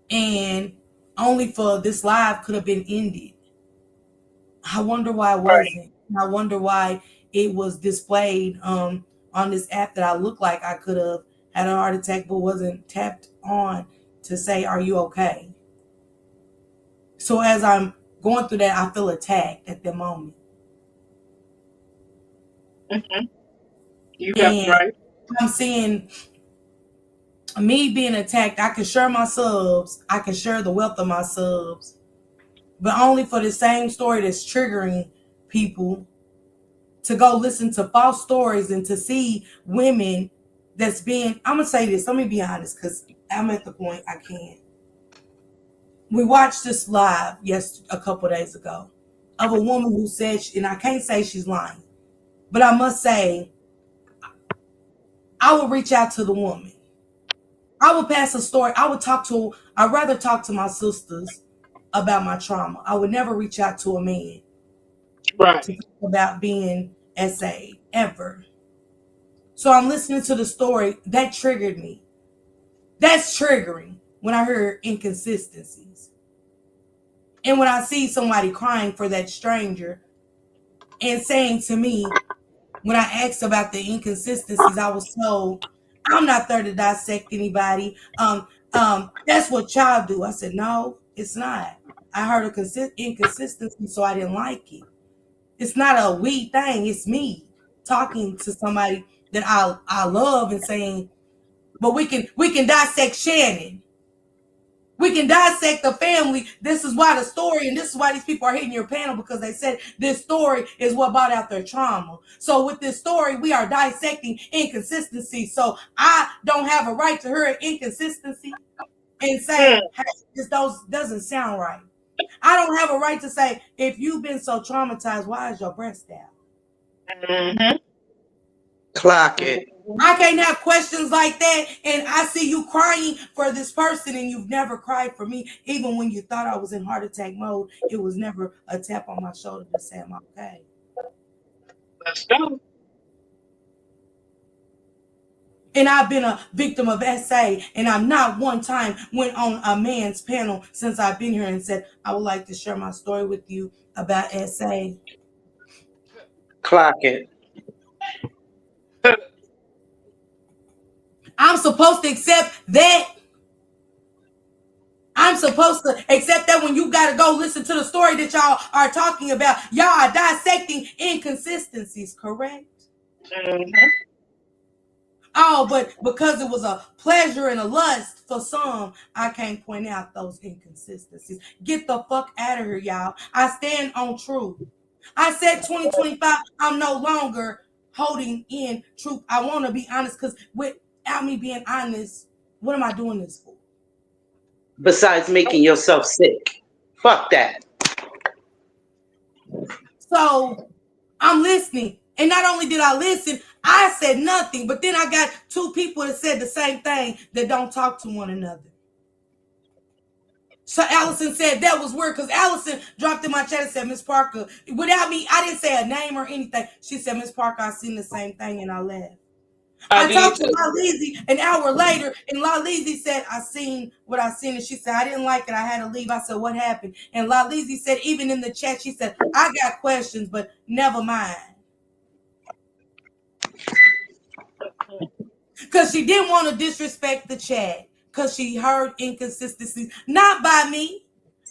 A: And only for this live could have been ended. I wonder why it
C: Right.
A: wasn't. I wonder why it was displayed on this app that I looked like I could have had a heart attack but wasn't tapped on to say, "Are you okay?" So as I'm going through that, I feel attacked at the moment.
C: Hmm. You have
A: And
C: right.
A: I'm seeing me being attacked. I can share my subs, I can share the wealth of my subs, but only for the same story that's triggering people to go listen to false stories and to see women that's being, I'm gonna say this, let me be honest, because I'm at the point I can't. We watched this live a couple days ago of a woman who said, and I can't say she's lying, but I must say I would reach out to the woman. I would pass a story. I'd rather talk to my sisters about my trauma. I would never reach out to a man to
C: Right.
A: talk about being SA ever. So I'm listening to the story. That triggered me. That's triggering when I hear inconsistencies. And when I see somebody crying for that stranger and saying to me, when I asked about the inconsistencies, I was told, "I'm not there to dissect anybody. That's what y'all do." I said, "No, it's not. I heard a inconsistency, so I didn't like it. It's not a we thing. It's me talking to somebody that I love and saying, but we can dissect Shannon. We can dissect the family. This is why the story, and this is why these people are hitting your panel, because they said this story is what brought out their trauma. So with this story, we are dissecting inconsistency. So I don't have a right to hear an inconsistency and say, hey, this doesn't sound right. I don't have a right to say, if you've been so traumatized, why is your breast out?
C: Hmm.
B: Clock it.
C: Hmm.
A: I can't have questions like that. And I see you crying for this person and you've never cried for me. Even when you thought I was in heart attack mode, it was never a tap on my shoulder to say I'm okay.
C: Let's go.
A: And I've been a victim of SA, and I'm not one time went on a man's panel since I've been here and said, I would like to share my story with you about SA.
B: Clock it.
A: I'm supposed to accept that. I'm supposed to accept that when you got to go listen to the story that y'all are talking about. Y'all are dissecting inconsistencies, correct?
C: Hmm.
A: Oh, but because it was a pleasure and a lust for some, I can't point out those inconsistencies. Get the fuck out of here, y'all. I stand on truth. I said 2025, I'm no longer holding in truth. I want to be honest, because without me being honest, what am I doing this for?
B: Besides making yourself sick. Fuck that.
A: So I'm listening. And not only did I listen, I said nothing. But then I got two people that said the same thing that don't talk to one another. So Allison said that was weird, because Allison dropped in my chat and said, Miss Parker, without me, I didn't say a name or anything. She said, Miss Parker, I seen the same thing and I laughed.
C: I
A: I
C: did
A: talked to
C: too.
A: La Lizzie an hour later, and La Lizzie said, I seen what I seen. And she said, I didn't like it. I had to leave. I said, what happened? And La Lizzie said, even in the chat, she said, I got questions, but never mind. Because she didn't want to disrespect the chat, because she heard inconsistencies, not by me.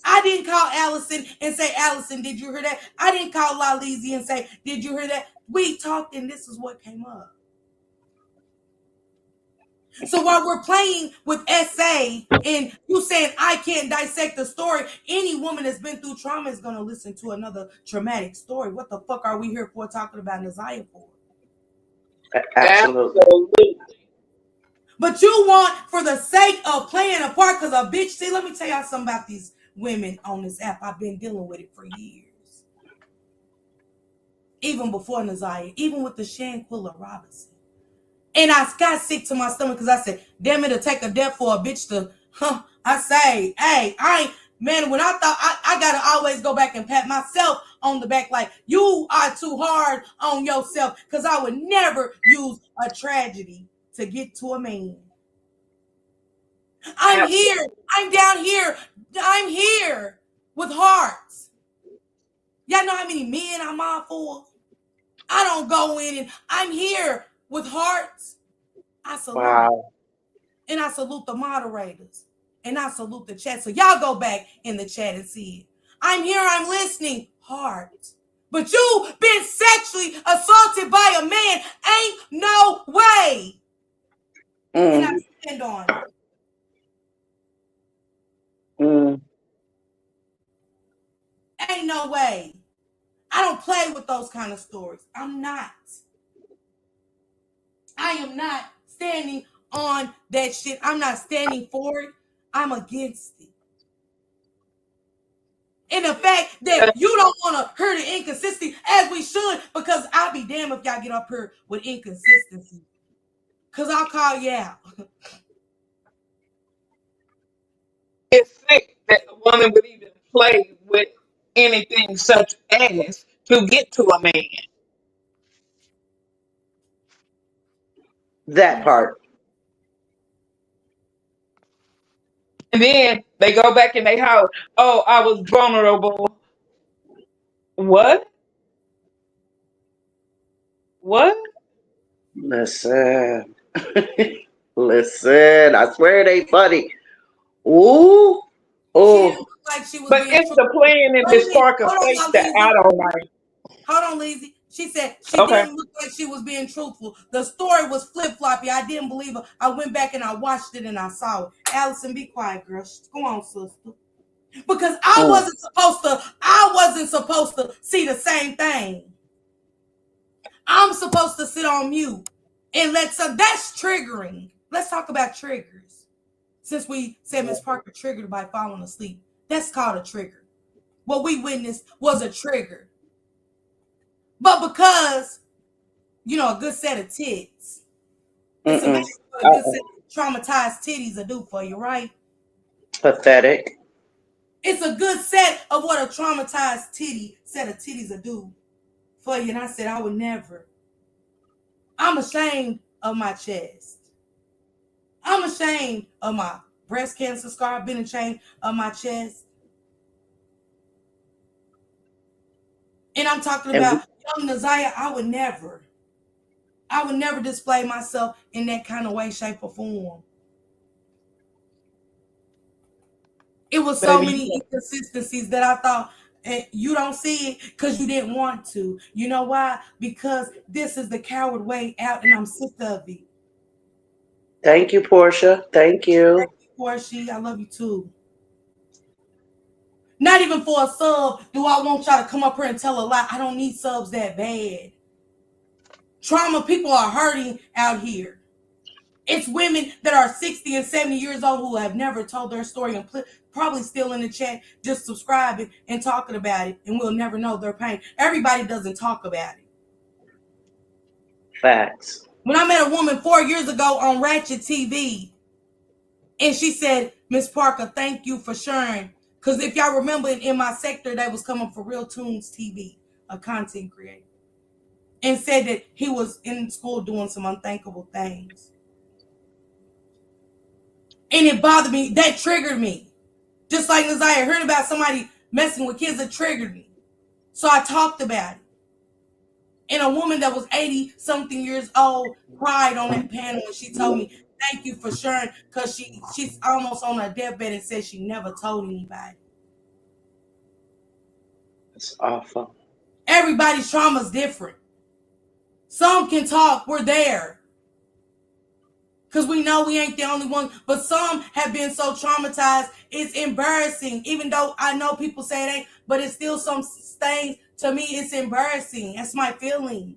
A: I didn't call Allison and say, Allison, did you hear that? I didn't call La Lizzie and say, did you hear that? We talked and this is what came up. So while we're playing with SA and you saying I can't dissect the story, any woman that's been through trauma is gonna listen to another traumatic story. What the fuck are we here for talking about Nasiah for?
B: Absolutely.
C: Absolutely.
A: But you want for the sake of playing a part because a bitch. See, let me tell y'all something about these women on this app. I've been dealing with it for years, even before Nasiah, even with the Shanquilla Robinson. And I got sick to my stomach because I said, damn, it'll take a death for a bitch to, I say, hey, I ain't, man, when I thought I got to always go back and pat myself on the back like, you are too hard on yourself because I would never use a tragedy to get to a man. I'm here.
C: Absolutely.
A: I'm down here. I'm here with hearts. Y'all know how many men I'm on for? I don't go in and I'm here with hearts. I salute.
B: Wow.
A: And I salute the moderators. And I salute the chat. So y'all go back in the chat and see it. I'm here, I'm listening. Heart. But you been sexually assaulted by a man. Ain't no way. And I
B: Mm,
A: stand on it.
B: mm.
A: Ain't no way. I don't play with those kind of stories. I'm not. I am not standing on that shit. I'm not standing for it. I'm against it. And the fact that you don't want to hear the inconsistency as we should, because I'll be damned if y'all get up here with inconsistency. Because I'll call you out.
C: It's sick that a woman would even play with anything such as to get to a man.
B: That part.
C: And then they go back in their house. Oh, I was vulnerable. What? What?
B: Listen. Listen. I swear it ain't funny. Ooh.
A: She
B: Oh.
A: didn't look like she was
C: But
A: being
C: it's the
A: truthful.
C: playing in
A: Wait a
C: this
A: minute.
C: spark of
A: Hold on,
C: faith
A: y'all,
C: that I
A: Lizzie.
C: don't like.
A: Hold on, Lizzie. She said she
C: Okay.
A: didn't look like she was being truthful. The story was flip floppy. I didn't believe her. I went back and I watched it and I saw it. Allison, be quiet, girl. Go on, sister. Because
B: Mm,
A: I wasn't supposed to see the same thing. I'm supposed to sit on mute and let some. That's triggering. Let's talk about triggers. Since we said Miss Parker triggered by falling asleep, that's called a trigger. What we witnessed was a trigger. But because a good set of tits, it's
B: mm-mm.
A: amazing what a good
B: Uh-uh.
A: set of traumatized titties will do for you, right?
B: Pathetic.
A: It's a good set of what a traumatized set of titties will do for you. And I said I would never. I'm ashamed of my chest. I'm ashamed of my breast cancer scar. I've been ashamed of my chest. And I'm talking
B: And
A: about young Nasiah. I would never display myself in that kind of way, shape, or form. It was so
C: Baby,
A: many inconsistencies that I thought you don't see it because you didn't want to. You know why? Because this is the coward way out, and I'm sick of it.
B: thank you, Portia. Thank
A: Thank
B: you.
A: you, Portia. I love you too. Not even for a sub do I want y'all to come up here and tell a lie. I don't need subs that bad. Trauma people are hurting out here. It's women that are 60 and 70 years old who have never told their story and probably still in the chat just subscribing and talking about it, and we'll never know their pain. Everybody doesn't talk about it.
B: Facts.
A: When I met a woman 4 years ago on Ratchet TV, and she said, Miss Parker, thank you for sharing. Because if y'all remember in my sector, they was coming for Real Tunes TV, a content creator, and said that he was in school doing some unthinkable things. And it bothered me. That triggered me. Just like Nasiah heard about somebody messing with kids, that triggered me. So I talked about it. And a woman that was 80 something years old cried on that panel and she told me, thank you for sharing, because she's almost on her deathbed and said she never told anybody.
B: It's awful.
A: Everybody's trauma is different. Some can talk, we're there. Because we know we ain't the only one, but some have been so traumatized, it's embarrassing. Even though I know people say it ain't, but it's still some things, to me, it's embarrassing. That's my feelings.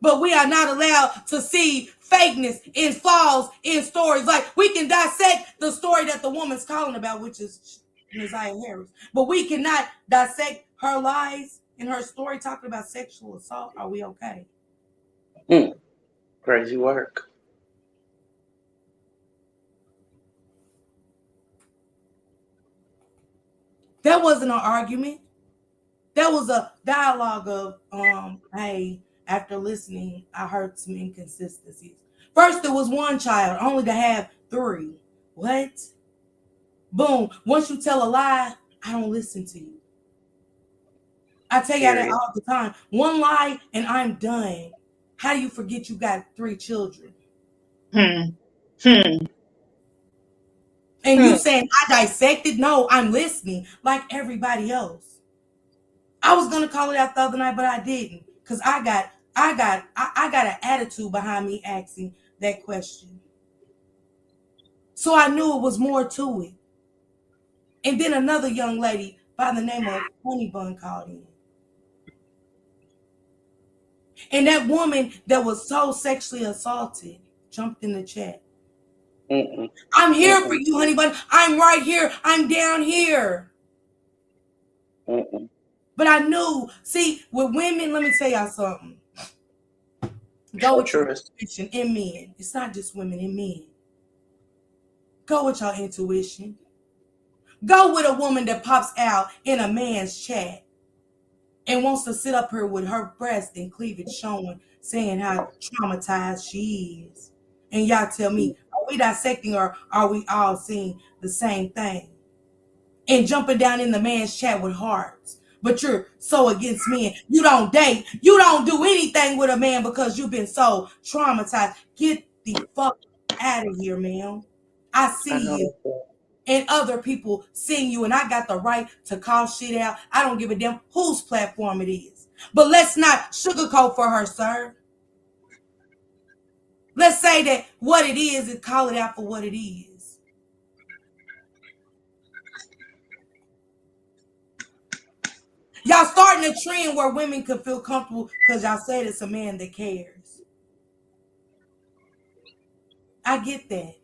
A: But we are not allowed to see fakeness in flaws in stories. Like, we can dissect the story that the woman's calling about, which is Naziah Harris, but we cannot dissect her lies in her story talking about sexual assault. Are we okay?
B: Mm, crazy work.
A: That wasn't an argument. That was a dialogue of, hey, after listening, I heard some inconsistencies. First, there was one child, only to have three. What? Boom. Once you tell a lie, I don't listen to you. I tell y'all that
B: Period.
A: all the time. One lie and I'm done. How do you forget you got three children?
C: Hmm. Hmm.
A: And you
C: Hmm.
A: saying I dissected? No, I'm listening like everybody else. I was gonna call it out the other night, but I didn't. Cause I got an attitude behind me asking that question. So I knew it was more to it. And then another young lady by the name of Honey Bun called in. And that woman that was so sexually assaulted jumped in the chat.
B: Mm-mm.
A: I'm here for
B: Mm-mm.
A: you, honey bun. I'm right here. I'm down here.
B: Mm-mm.
A: But I knew, see, with women, let me tell y'all something. Go
B: So
A: with your
B: true.
A: intuition in men. It's not just women in men. Go with your intuition. Go with a woman that pops out in a man's chat and wants to sit up here with her breast and cleavage showing, saying how traumatized she is. And y'all tell me, are we dissecting or are we all seeing the same thing? And jumping down in the man's chat with hearts. But you're so against men. You don't date. You don't do anything with a man because you've been so traumatized. Get the fuck out of here, man. I
B: I
A: see
B: know
A: you.
B: that's it.
A: And other people seeing you, and I got the right to call shit out. I don't give a damn whose platform it is. But let's not sugarcoat for her, sir. Let's say that what it is and call it out for what it is. Y'all starting a trend where women could feel comfortable because y'all said it's a man that cares. I get that.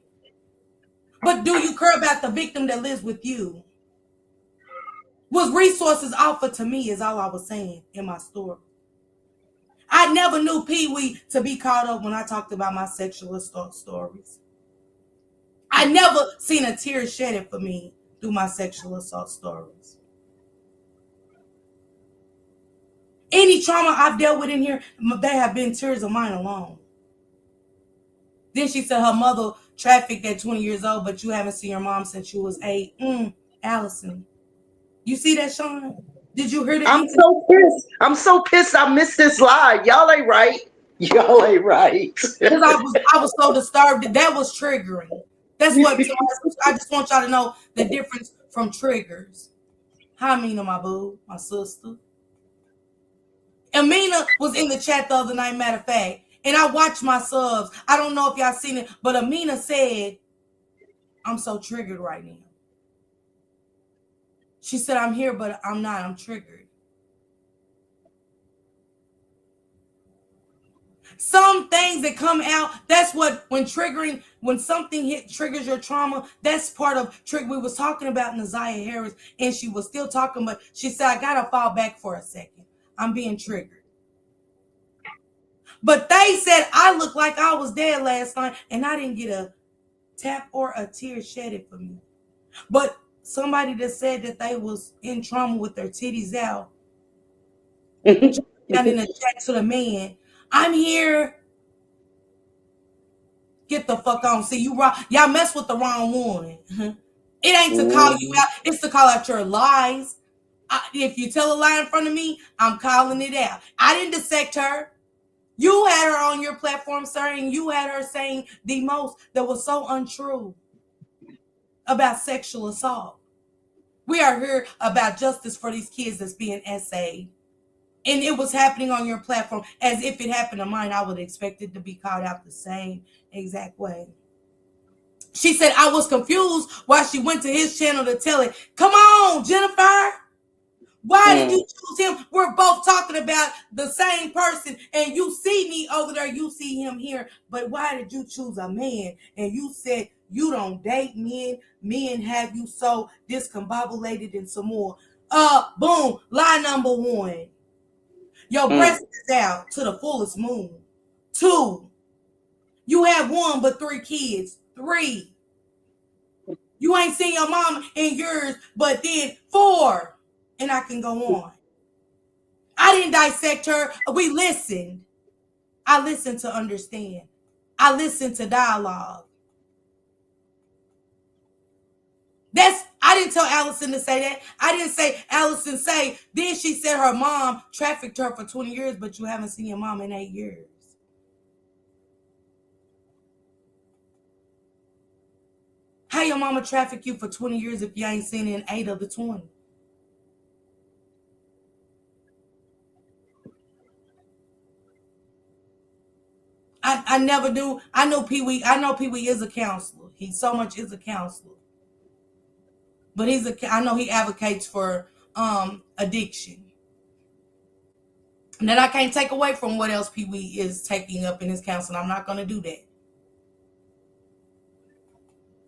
A: But do you care about the victim that lives with you? Was resources offered to me is all I was saying in my story. I never knew Pee Wee to be caught up when I talked about my sexual assault stories. I never seen a tear shedded for me through my sexual assault stories. Any trauma I've dealt with in here, they have been tears of mine alone. Then she said her mother trafficked at 20 years old, but you haven't seen your mom since you was 8. Allison. You see that, Sean? Did you hear the
B: I'm so pissed. I'm so pissed I missed this live. Y'all ain't right. Y'all ain't right.
A: because I was so disturbed that was triggering. That's what so I just want y'all to know the difference from triggers. Hi, Amina, my boo, my sister. Amina was in the chat the other night, matter of fact, and I watched my subs. I don't know if y'all seen it, but Amina said, I'm so triggered right now. She said, I'm here, but I'm not. I'm triggered. Some things that come out, that's what, when triggering, when something triggers your trauma, that's part of trigger. We was talking about Naziah Harris, and she was still talking, but she said, I gotta fall back for a second. I'm being triggered. But they said I looked like I was dead last night, and I didn't get a tap or a tear shedded for me. But somebody that said that they was in trauma with their titties out, jumping down in the chat to the man, I'm here. Get the fuck on. See, you wrong. Y'all mess with the wrong one. It ain't to call you
B: Mhm.
A: out. It's to call out your lies. If you tell a lie in front of me, I'm calling it out. I didn't dissect her. You had her on your platform, sir, and you had her saying the most that was so untrue about sexual assault. We are here about justice for these kids that's being essayed. and it was happening on your platform as if it happened to mine, I would expect it to be called out the same exact way. She said I was confused why she went to his channel to tell it. Come on, Jennifer. Why did you
B: Mm.
A: choose him? We're both talking about the same person, and you see me over there, you see him here. But why did you choose a man? And you said you don't date men. Men have you so discombobulated and some more. Boom. Lie number one. Your
B: Mm.
A: breast is out to the fullest moon. Two, you have one but three kids. Three, you ain't seen your mom in yours, but then four, and I can go on. I didn't dissect her. We listened. I listened to understand. I listened to dialogue. I didn't tell Allison to say that. I didn't say Allison say. Then she said her mom trafficked her for 20 years, but you haven't seen your mom in 8 years. How your mama traffic you for 20 years if you ain't seen it in 8 of the 20? I never do. I know Pee Wee. I know Pee Wee is a counselor. He so much is a counselor. But I know he advocates for addiction. And that I can't take away from what else Pee Wee is taking up in his counseling. I'm not gonna do that.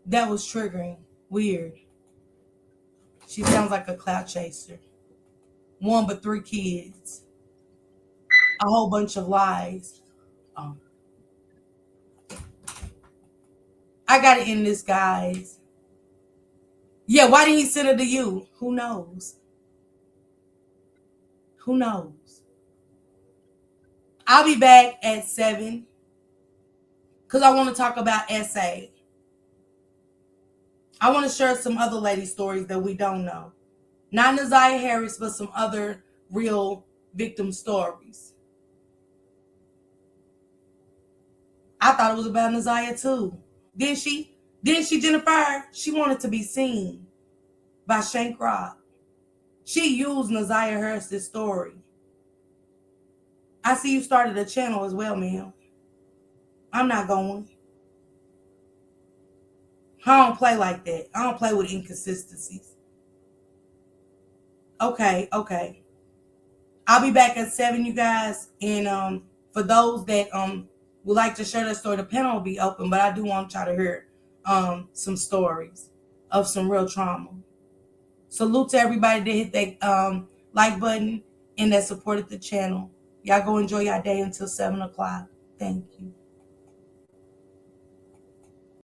A: That was triggering. Weird. She sounds like a clout chaser. One but three kids. A whole bunch of lies. Um, I gotta end this, guys. Yeah, why didn't he send it to you? Who knows? Who knows? I'll be back at 7 because I want to talk about SA. I want to share some other lady stories that we don't know. Not Naziah Harris, but some other real victim stories. I thought it was about Naziah too. Didn't she? Didn't she, Jennifer? She wanted to be seen by Shank Rock. She used Naziah Harris's story. I see you started a channel as well, ma'am. I'm not going. I don't play like that. I don't play with inconsistencies. Okay, okay. I'll be back at 7, you guys. And for those that would like to share their story, the panel will be open, but I do want y'all to hear some stories of some real trauma. Salute to everybody that hit that like button and that supported the channel. Y'all go enjoy your day until 7 o'clock. Thank you.